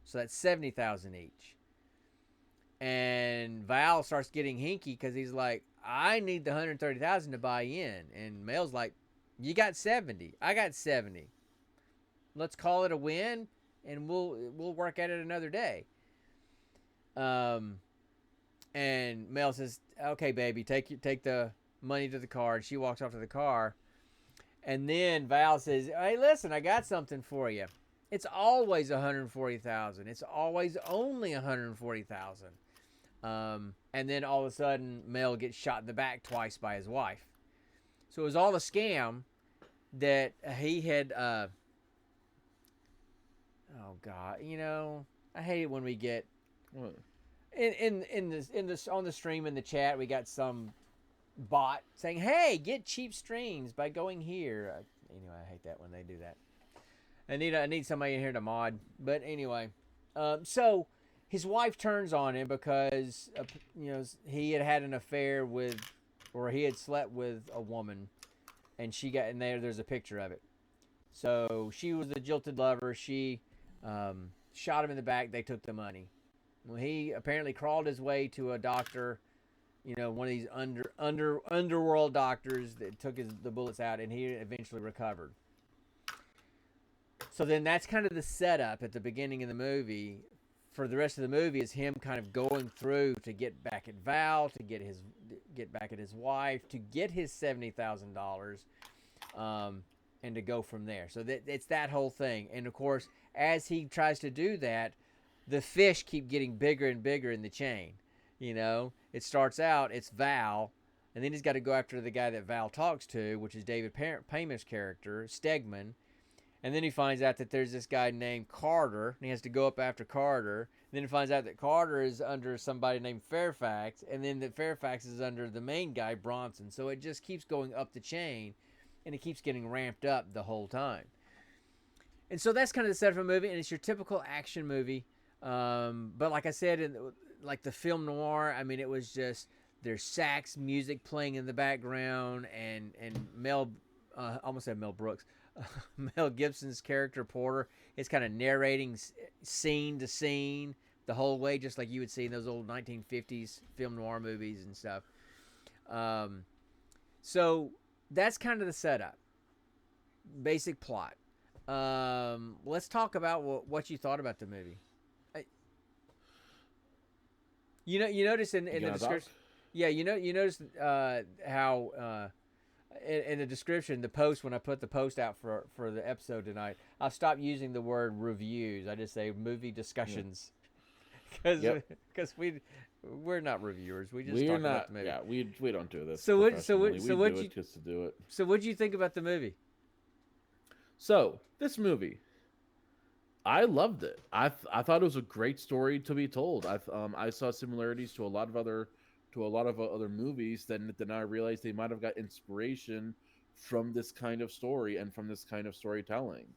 So that's $70,000 each. And Val starts getting hinky because he's like, I need the $130,000 to buy in, and Mel's like, you got 70, I got 70. Let's call it a win, and we'll work at it another day. And Mel says, okay, baby, take the money to the car, and she walks off to the car. And then Val says, hey, listen, I got something for you. It's always $140,000. It's always only $140,000. And then all of a sudden, Mel gets shot in the back twice by his wife. So it was all a scam that he had. Oh God, I hate it when we get What? in this on the stream in the chat. We got some bot saying, hey, get cheap streams by going here. I hate that when they do that. I need somebody in here to mod. But anyway, so his wife turns on him because he had an affair with, or he had slept with a woman, and she got in there's a picture of it. So she was the jilted lover. She shot him in the back. They took the money. Well, he apparently crawled his way to a doctor, one of these underworld doctors that took the bullets out, and he eventually recovered. So then that's kind of the setup at the beginning of the movie. For the rest of the movie is him kind of going through to get back at Val, to get back at his wife, to get his $70,000. and to go from there. So that it's that whole thing. And of course, as he tries to do that, the fish keep getting bigger and bigger in the chain. You know, it starts out it's Val, and then he's got to go after the guy that Val talks to, which is David Paymer's character, Stegman. And then he finds out that there's this guy named Carter, and he has to go up after Carter. And then he finds out that Carter is under somebody named Fairfax, and then that Fairfax is under the main guy, Bronson. So it just keeps going up the chain, and it keeps getting ramped up the whole time. And so that's kind of the setup of a movie, and it's your typical action movie. But like I said, like the film noir, I mean, it was just there's sax music playing in the background, and almost said Mel Brooks. Mel Gibson's character Porter is kind of narrating scene to scene the whole way, just like you would see in those old 1950s film noir movies and stuff. So that's kind of the setup, basic plot. Let's talk about what you thought about the movie. You notice in the description. Yeah, you notice how. In the description, the post, when I put the post out for the episode tonight, I stopped using the word reviews. I just say movie discussions, because we're not reviewers. We just talk about the movie. Yeah, we don't do this. So what you just to do it. So what did you think about the movie? So this movie, I loved it. I thought it was a great story to be told. I saw similarities to a lot of other movies. Then I realized they might have got inspiration from this kind of story and from this kind of storytelling.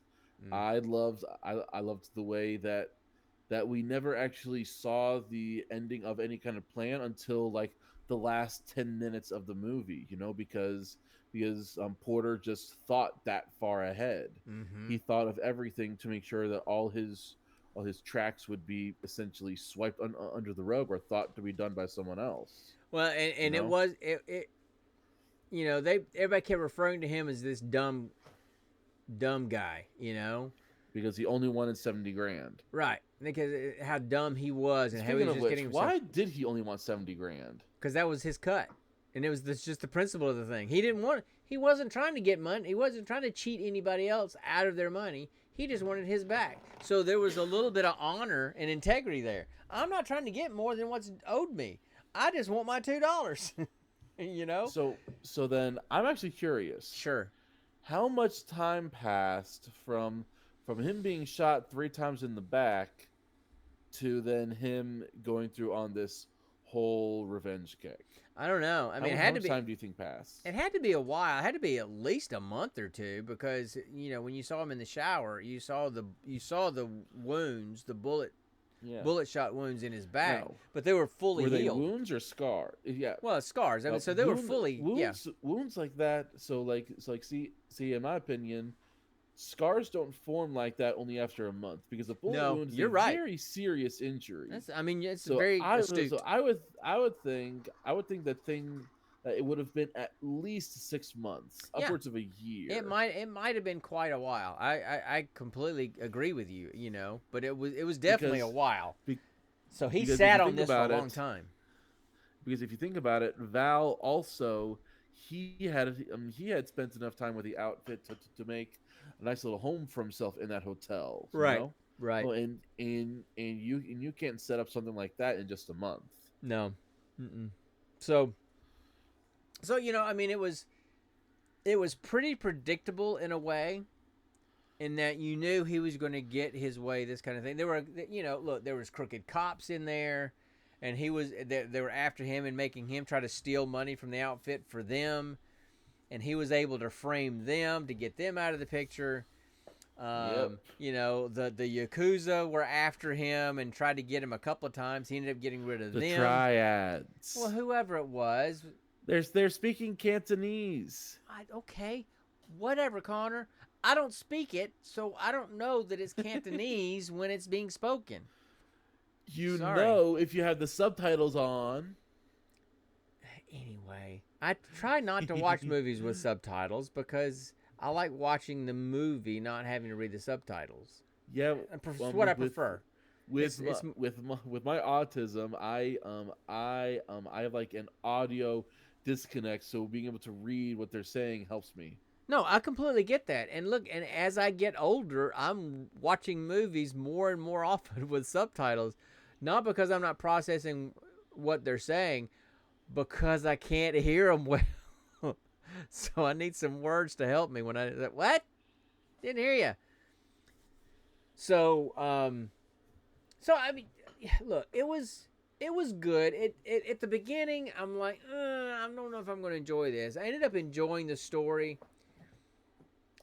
I loved the way that we never actually saw the ending of any kind of plan until like the last 10 minutes of the movie, because Porter just thought that far ahead. Mm-hmm. He thought of everything to make sure that all his tracks would be essentially swiped under the rug or thought to be done by someone else. Well, and it was everybody kept referring to him as this dumb guy, because he only wanted $70,000. Right, because how dumb he was, and Speaking how he was of just which, getting himself. why did he only want $70,000? Because that was his cut, and it was just the principle of the thing. He wasn't trying to get money. He wasn't trying to cheat anybody else out of their money. He just wanted his back. So there was a little bit of honor and integrity there. I'm not trying to get more than what's owed me. I just want my $2. So then I'm actually curious. Sure. How much time passed from him being shot 3 times in the back to then him going through on this whole revenge kick? I don't know. I mean, how much time do you think passed? It had to be a while. It had to be at least a month or two, because when you saw him in the shower, you saw the wounds, the bullet shot wounds in his back, No. but they were fully healed. Were they wounds or scar? Yeah. Well, scars. I mean, so they were fully wounds like that. So see, in my opinion, scars don't form like that only after a month, because a bullet wound is a very serious injury. It's very astute. So I would think that it would have been at least 6 months, upwards of a year. It might have been quite a while. I completely agree with you. But it was definitely a while. So he sat on this for a long time. Because if you think about it, Val also he had spent enough time with the outfit to make a nice little home for himself in that hotel. Right. You know? Right. Well, and you can't set up something like that in just a month. No. Mm-mm. So it was pretty predictable in a way, in that you knew he was going to get his way, this kind of thing. There were, there was crooked cops in there, and they were after him and making him try to steal money from the outfit for them, and he was able to frame them to get them out of the picture. The Yakuza were after him and tried to get him a couple of times. He ended up getting rid of them. The triads. Well, whoever it was. They're speaking Cantonese. Okay, whatever, Connor. I don't speak it, so I don't know that it's Cantonese when it's being spoken. You know if you have the subtitles on. Anyway, I try not to watch movies with subtitles because I like watching the movie, not having to read the subtitles. Yeah, it's what I prefer. With my autism, I have like an audio disconnect, so being able to read what they're saying helps me. No, I completely get that. And look, and as I get older, I'm watching movies more and more often with subtitles, not because I'm not processing what they're saying, because I can't hear them well. So I need some words to help me when I what? Didn't hear you. So so I mean, look, it was good. It at the beginning, I'm like, I don't know if I'm going to enjoy this. I ended up enjoying the story.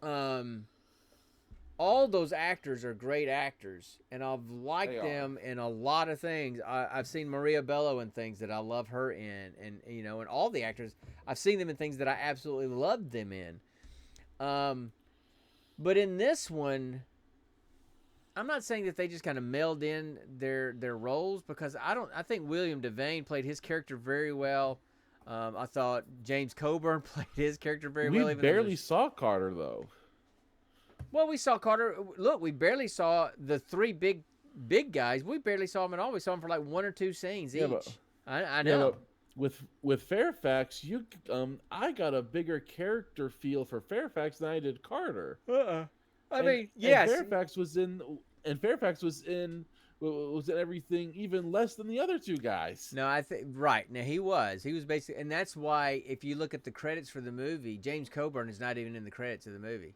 Um, all those actors are great actors, and I've liked They are. them in a lot of things. I've seen Maria Bello in things that I love her in, and and all the actors I've seen them in things that I absolutely loved them in. Um, but in this one, I'm not saying that they just kind of meld in their roles, because I think William Devane played his character very well. I thought James Coburn played his character very We well. Even though barely saw Carter though. well, we saw Carter. Look, we barely saw the three big guys. We barely saw them at all. We saw them for like one or two scenes Yeah, each. but- I Yeah, know. but with Fairfax, I got a bigger character feel for Fairfax than I did Carter. I And- mean, and yes. Fairfax was in everything even less than the other two guys. No, I think right. Now he was basically, and that's why if you look at the credits for the movie, James Coburn is not even in the credits of the movie.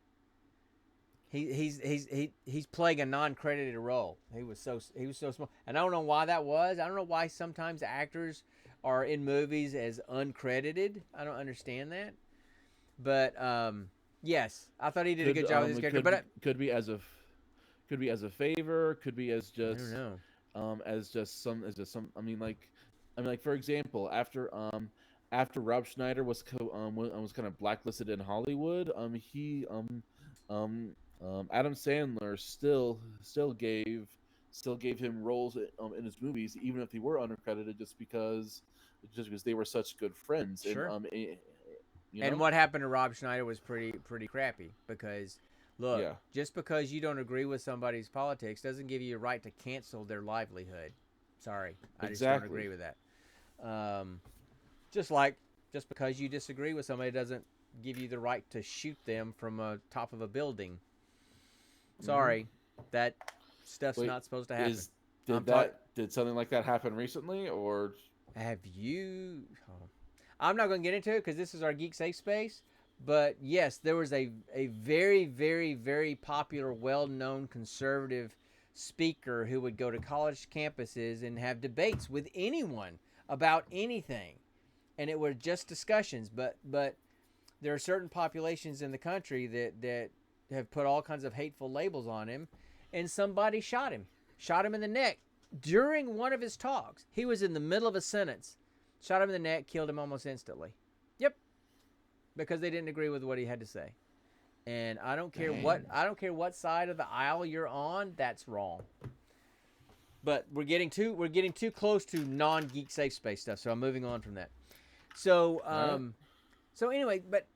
He's playing a non-credited role. He was so small, and I don't know why that was. I don't know why sometimes actors are in movies as uncredited. I don't understand that. But yes, I thought he did a good job with his It character. But could be as a favor, could be as I don't just know. as just some. I mean, like for example, after Rob Schneider was was kind of blacklisted in Hollywood, Adam Sandler still gave him roles in his movies, even if they were uncredited, just because they were such good friends. Sure. And And what happened to Rob Schneider was pretty crappy, because look, Yeah. just because you don't agree with somebody's politics doesn't give you a right to cancel their livelihood. Sorry, I just don't Exactly. agree with that. Just because you disagree with somebody doesn't give you the right to shoot them from a top of a building. Sorry, that stuff's Wait, not supposed to happen. Did something like that happen recently, or Have you? Oh. I'm not going to get into it because this is our geek safe space. But yes, there was a very, very, very popular, well-known conservative speaker who would go to college campuses and have debates with anyone about anything, and it were just discussions. But there are certain populations in the country that have put all kinds of hateful labels on him, and somebody shot him in the neck during one of his talks. He was in the middle of a sentence, shot him in the neck, killed him almost instantly. Yep, because they didn't agree with what he had to say. And I don't care what side of the aisle you're on, that's wrong. But we're getting too close to non-geek safe space stuff, so I'm moving on from that. So so anyway, but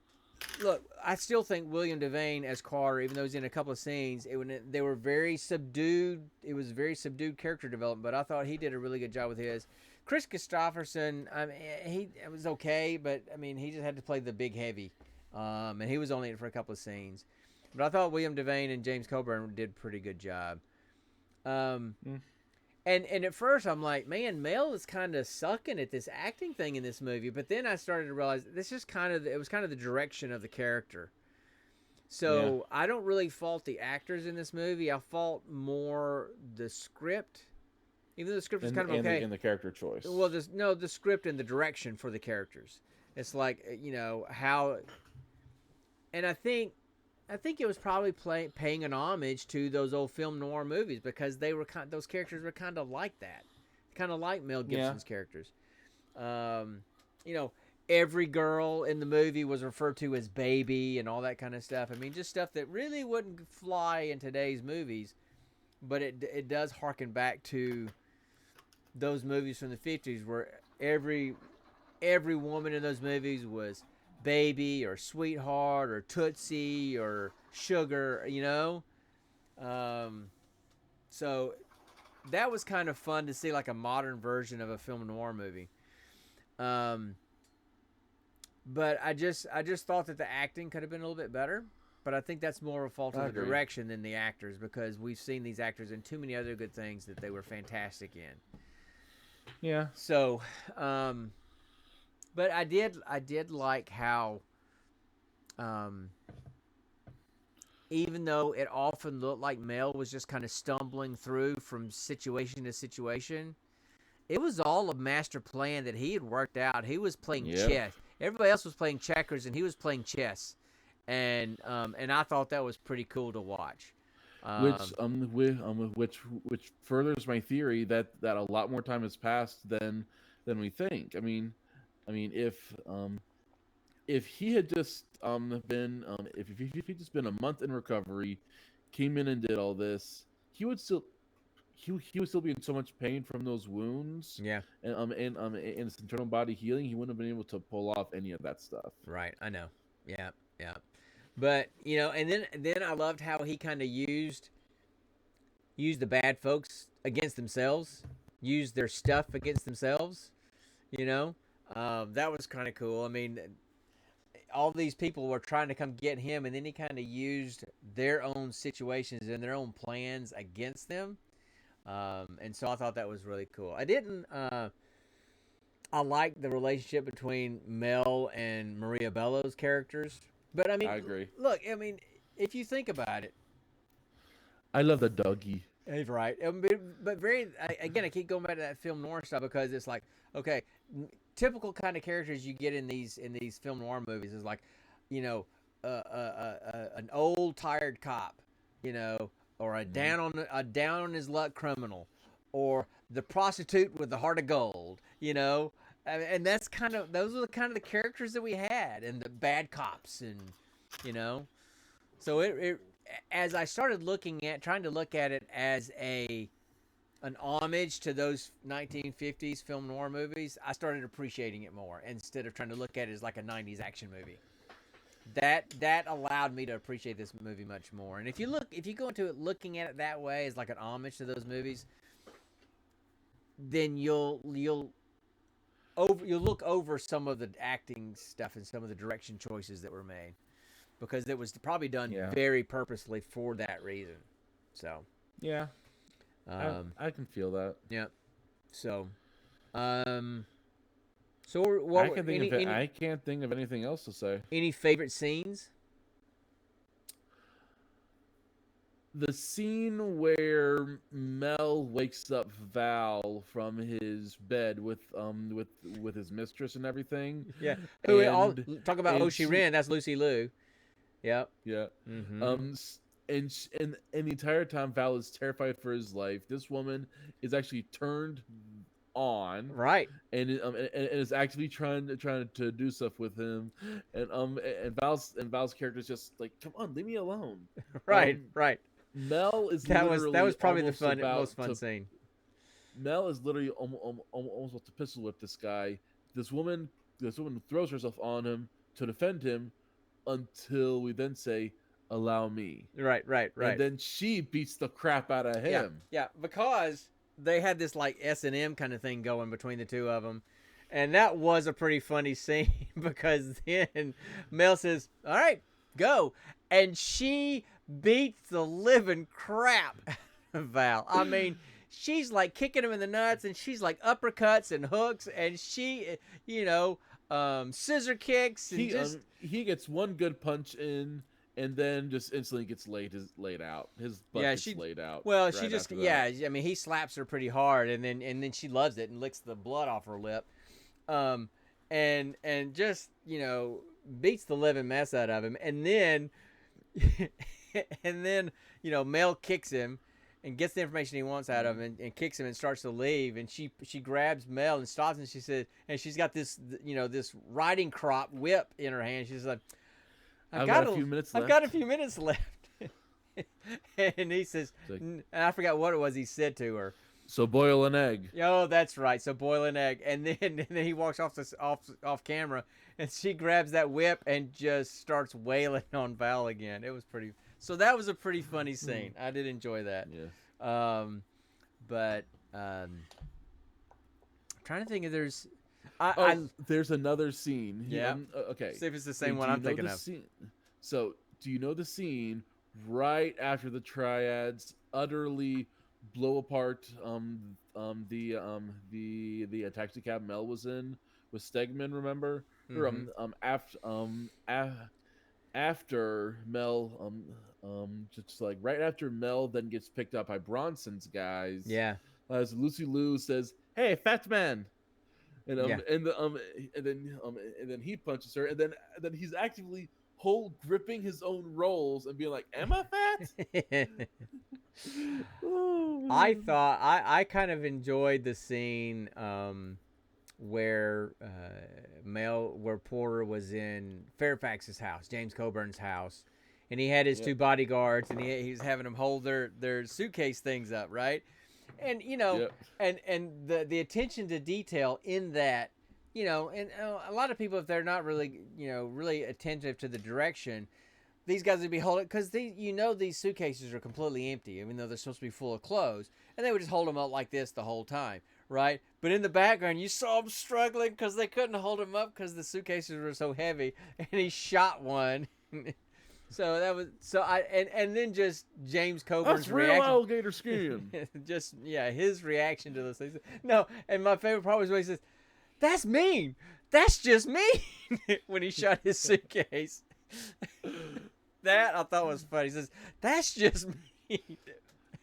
look, I still think William Devane as Carter, even though he's in a couple of scenes, they were very subdued. It was very subdued character development, but I thought he did a really good job with his. Chris Christopherson, I mean, it was okay, but I mean, he just had to play the big heavy, and he was only in it for a couple of scenes. But I thought William Devane and James Coburn did a pretty good job. And at first I'm like, man, Mel is kind of sucking at this acting thing in this movie. But then I started to realize it was kind of the direction of the character. So I don't really fault the actors in this movie. I fault more the script. Even though the script is kind of okay. in the character choice. Well, the script and the direction for the characters. It's like, how, and I think it was probably paying an homage to those old film noir movies, because those characters were kind of like that, kind of like Mel Gibson's characters. Every girl in the movie was referred to as baby and all that kind of stuff. I mean, just stuff that really wouldn't fly in today's movies, but it does harken back to those movies from the 50s, where every woman in those movies was baby or sweetheart or tootsie or sugar, so that was kind of fun to see, like a modern version of a film noir movie. but I just thought that the acting could have been a little bit better. But I think that's more of a fault of I the agree. direction than the actors, because we've seen these actors in too many other good things that they were fantastic in. Yeah. So, but I did like how, even though it often looked like Mel was just kind of stumbling through from situation to situation, it was all a master plan that he had worked out. He was playing Yep. chess. Everybody else was playing checkers, and he was playing chess. And I thought that was pretty cool to watch. Which furthers my theory that a lot more time has passed than we think. I mean, if he had just been if he'd just been a month in recovery, came in and did all this, he would still be in so much pain from those wounds Yeah, and his internal body healing. He wouldn't have been able to pull off any of that stuff. right. I know. Yeah, yeah. But and then I loved how he kind of used the bad folks against themselves, used their stuff against themselves. That was kind of cool. I mean, all these people were trying to come get him, and then he kind of used their own situations and their own plans against them. And so I thought that was really cool. I liked the relationship between Mel and Maria Bello's characters. But I mean, I agree. Look, I mean, if you think about it, I love the doggy. he's right. But again, I keep going back to that film noir stuff, because it's like, okay, typical kind of characters you get in these film noir movies is like, an old tired cop, or a down on his luck criminal, or the prostitute with the heart of gold, and those are the kind of the characters that we had, and the bad cops, and so it as I started trying to look at it as an homage to those 1950s film noir movies, I started appreciating it more instead of trying to look at it as like a 90s action movie. That allowed me to appreciate this movie much more. And if you go into it looking at it that way, as like an homage to those movies, then you'll look over some of the acting stuff and some of the direction choices that were made, because it was probably done very purposely for that reason. So Yeah, I can feel that. yeah. So what I can't think of anything else to say. any favorite scenes? The scene where Mel wakes up Val from his bed with his mistress and everything. Yeah. Talk about and Oshi Ren. That's Lucy Liu. Yep. Yeah. Mm-hmm. And the entire time Val is terrified for his life. This woman is actually turned on, Right. and is actively trying to do stuff with him, and Val's character is just like, come on, leave me alone. Right. Right. Mel is That was probably the almost most fun scene. Mel is literally almost about to pistol whip this guy. This woman throws herself on him to defend him, until we then say, "Allow me." Right. And then she beats the crap out of him. Yeah, because they had this like S&M kind of thing going between the two of them. And that was a pretty funny scene, because then Mel says, "All right, go." And she beats the living crap out of Val. I mean, she's like kicking him in the nuts, and she's like uppercuts and hooks, and she, scissor kicks. And He gets one good punch in, and then just instantly gets laid out. His butt gets laid out. Well, right she just, after that. I mean, he slaps her pretty hard, and then she loves it and licks the blood off her lip, and just beats the living mess out of him, and then Mel kicks him and gets the information he wants out of him, and kicks him and starts to leave, and she grabs Mel and stops, and she said, and she's got this this riding crop whip in her hand. She's like, I've got a few minutes left. And he says, and I forgot what it was he said to her. So boil an egg. Oh, that's right. So boil an egg, and then he walks off camera, and she grabs that whip and just starts wailing on Val again. It was pretty. So that was a pretty funny scene. I did enjoy that. Yeah. But I'm trying to think if there's. There's another scene. Yeah. Okay. See if it's the So same one do you I'm know thinking the of. scene- So, do you know the scene right after the triads utterly blow apart the taxi cab Mel was in with Stegman? Remember? Or after Mel just like right after Mel then gets picked up by Bronson's guys. Yeah. As Lucy Liu says, "Hey, fat man." And Yeah. and then he punches her, and then he's actively gripping his own rolls and being like, "Am I fat?" Oh, I man. thought I kind of enjoyed the scene where where Porter was in Fairfax's house, James Coburn's house, and he had his Yep. two bodyguards, and he was having them hold their suitcase things up, right? And Yep. and the attention to detail in that, and a lot of people, if they're not really really attentive to the direction, these guys would be holding, because these suitcases are completely empty, even though they're supposed to be full of clothes, and they would just hold them up like this the whole time, right? But in the background, you saw them struggling because they couldn't hold them up because the suitcases were so heavy, and he shot one. So that was and then just James Coburn's That's real reaction. alligator skin. Just his reaction to this thing. No, and my favorite part was when he says, "That's mean. That's just mean." When he shot his suitcase. That I thought was funny. He says, "That's just me."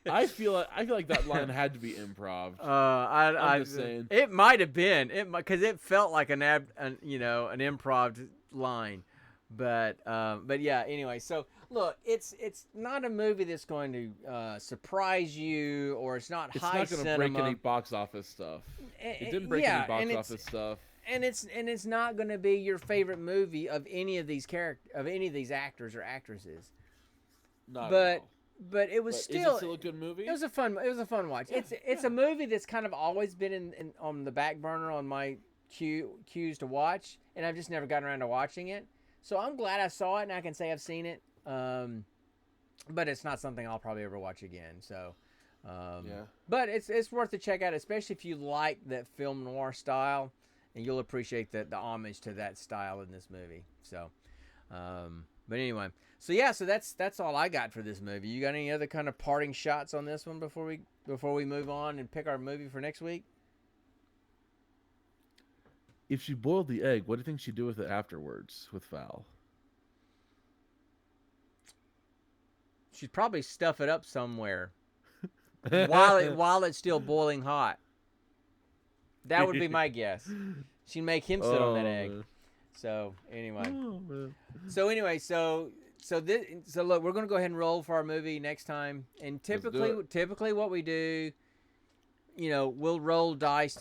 I feel like that line had to be improv. I'm just saying. It might have been because it felt like an improv line, but yeah. Anyway, so look, it's not a movie that's going to surprise you, or it's not It's high not going to cinema. break any box office stuff. It didn't break yeah, any and box office stuff. And it's not going to be your favorite movie of any of these actors or actresses. Not But at all. but it was But still is it still a good movie? It was a fun watch. Yeah, It's a movie that's kind of always been in on the back burner on my queues to watch, and I've just never gotten around to watching it. So I'm glad I saw it, and I can say I've seen it. But it's not something I'll probably ever watch again. So, Yeah. But it's worth a check out, especially if you like that film noir style, and you'll appreciate the homage to that style in this movie. So, but anyway. So yeah, so that's all I got for this movie. You got any other kind of parting shots on this one before we move on and pick our movie for next week? If she boiled the egg, what do you think she'd do with it afterwards with Val? She'd probably stuff it up somewhere while it's still boiling hot. That would be my guess. She'd make him sit on that egg. Man. So anyway. Oh, man. So look, we're gonna go ahead and roll for our movie next time. And typically what we do, we'll roll dice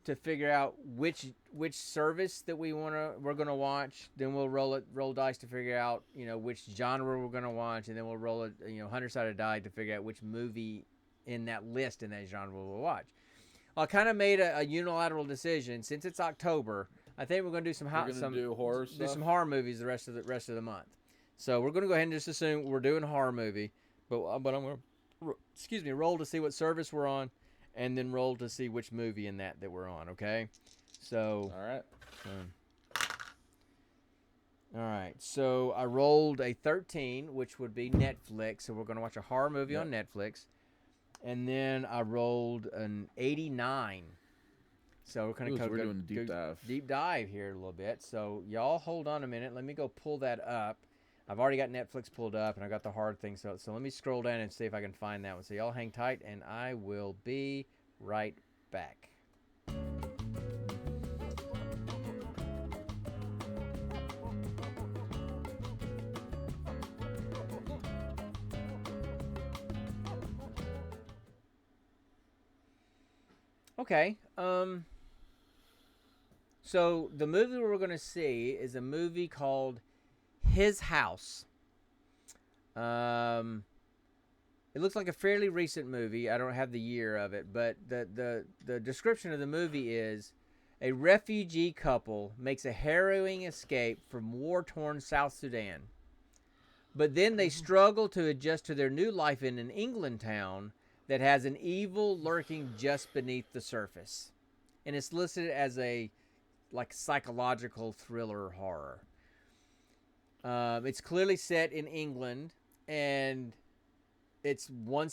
to figure out which service that we're gonna watch. Then we'll roll dice to figure out which genre we're gonna watch, and then we'll roll a 100-sided die to figure out which movie in that list in that genre we'll watch. I kind of made a unilateral decision since it's October. I think we're gonna do some horror stuff. do some horror movies the rest of the month. So we're gonna go ahead and just assume we're doing a horror movie, but I'm gonna roll to see what service we're on, and then roll to see which movie in that we're on. Okay, so All right. all right. So I rolled a 13, which would be Netflix. So we're gonna watch a horror movie on Netflix, and then I rolled an 89. So we're kind of We're doing a deep dive here a little bit. So y'all hold on a minute. Let me go pull that up. I've already got Netflix pulled up, and I got the hard thing. So let me scroll down and see if I can find that one. So y'all hang tight, and I will be right back. Okay. So the movie we're going to see is a movie called His House. It looks like a fairly recent movie. I don't have the year of it, but the description of the movie is a refugee couple makes a harrowing escape from war-torn South Sudan. But then they struggle to adjust to their new life in an England town that has an evil lurking just beneath the surface. And it's listed as a like psychological thriller horror. It's clearly set in England, and it won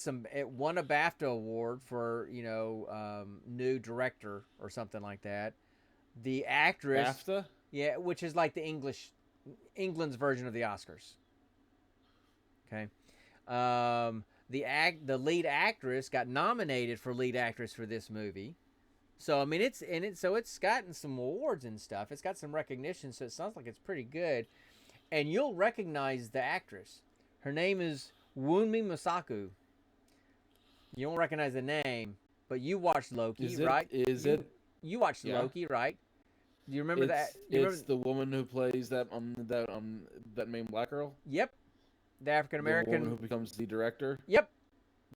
a BAFTA award for new director or something like that. The actress, BAFTA? yeah, which is like England's version of the Oscars. Okay, the lead actress got nominated for lead actress for this movie. So I mean, it's gotten some awards and stuff. It's got some recognition, so it sounds like it's pretty good. And you'll recognize the actress. Her name is Wunmi Mosaku. You won't recognize the name, but you watched Loki, right? You watched Loki, right? Do you remember that? It's the woman who plays that main black girl. Yep, the African American. The woman who becomes the director. Yep,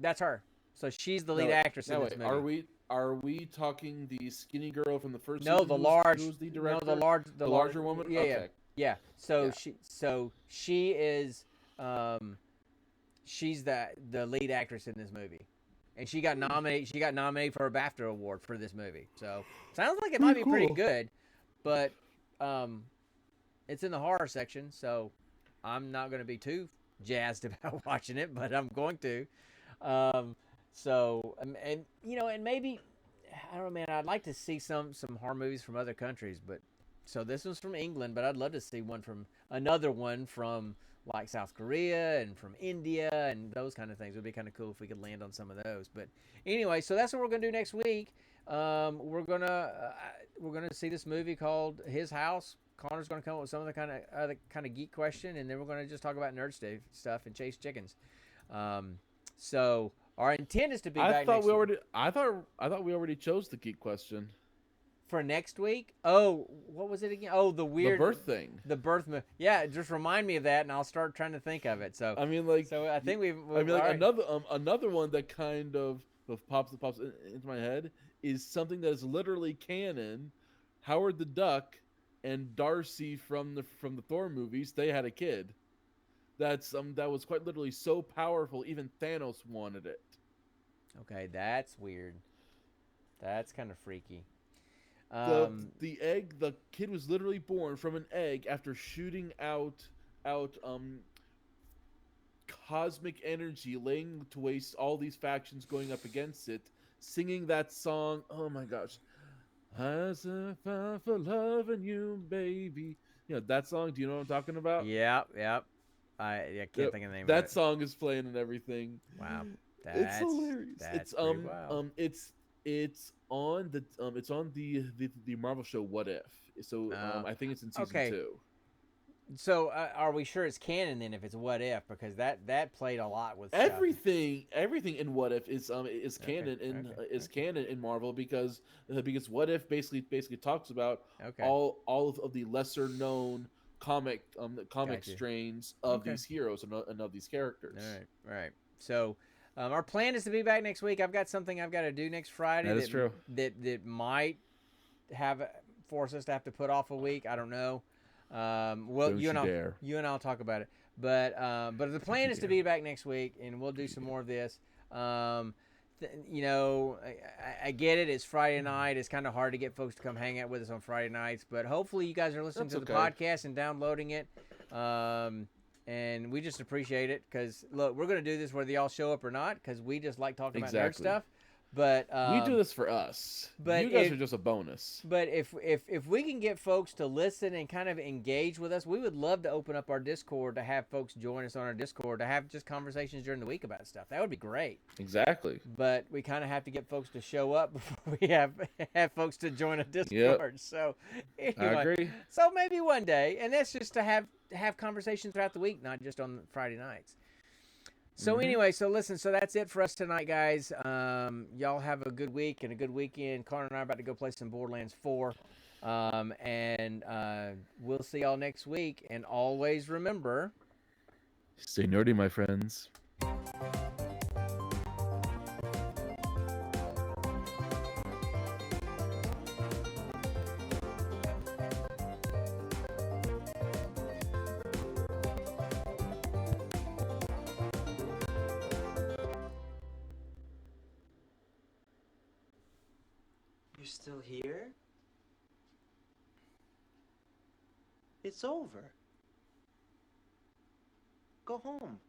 that's her. So she's the lead actress in this movie. Are we talking the skinny girl from the first? No, season the large. Who's the director? No, the larger woman. Yeah, okay. yeah. So she is she's the lead actress in this movie, and she got nominated. She got nominated for a BAFTA award for this movie. So sounds like it might be pretty good, but it's in the horror section, so I'm not going to be too jazzed about watching it, but I'm going to. And maybe I don't know, man. I'd like to see some horror movies from other countries, but so this one's from England, but I'd love to see another one from like South Korea and from India and those kind of things. It would be kind of cool if we could land on some of those. But anyway, so that's what we're gonna do next week. We're gonna see this movie called His House. Connor's gonna come up with some of the kind of geek question, and then we're gonna just talk about nerd stuff and chase chickens. So our intent is to be back next week. I thought we already chose the geek question. For next week? Oh, what was it again? Oh, the birth thing. The birth. Yeah, just remind me of that, and I'll start trying to think of it. So I mean, like, so I think another one that kind of pops into my head is something that is literally canon. Howard the Duck and Darcy from the Thor movies, they had a kid. That was quite literally so powerful, even Thanos wanted it. Okay, that's weird. That's kind of freaky. The kid was literally born from an egg after shooting out cosmic energy, laying to waste all these factions going up against it, singing that song. Oh my gosh. As I found for loving you, baby. You know that song? Do you know what I'm talking about? Yep. I can't think of the name of it. That song is playing and everything. Wow. It's hilarious. It's wild. It's on the Marvel show What If. So I think it's in season 2. So are we sure it's canon then if it's What If, because that played a lot with everything in What If is canon canon in Marvel because What If basically talks about all of the lesser known comic strains of these heroes and of these characters. All right. So our plan is to be back next week. I've got something I've got to do next Friday. That is true. That might force us to have to put off a week. I don't know. Well, you and I'll talk about it. But the plan is to be back next week, and we'll do some more of this. I get it. It's Friday night. It's kind of hard to get folks to come hang out with us on Friday nights. But hopefully you guys are listening to the podcast and downloading it. And we just appreciate it because, look, we're going to do this whether y'all show up or not because we just like talking about nerd stuff. But we do this for us. But you guys are just a bonus. But if we can get folks to listen and kind of engage with us, we would love to open up our Discord to have folks join us on our Discord to have just conversations during the week about stuff. That would be great. Exactly. But we kind of have to get folks to show up before we have folks to join a Discord. Yep. So anyway, I agree. So maybe one day, and that's just to have conversations throughout the week, not just on Friday nights. So anyway, so that's it for us tonight, guys. Y'all have a good week and a good weekend. Connor and I are about to go play some Borderlands 4. And we'll see y'all next week. And always remember, stay nerdy, my friends. You're still here? It's over. Go home.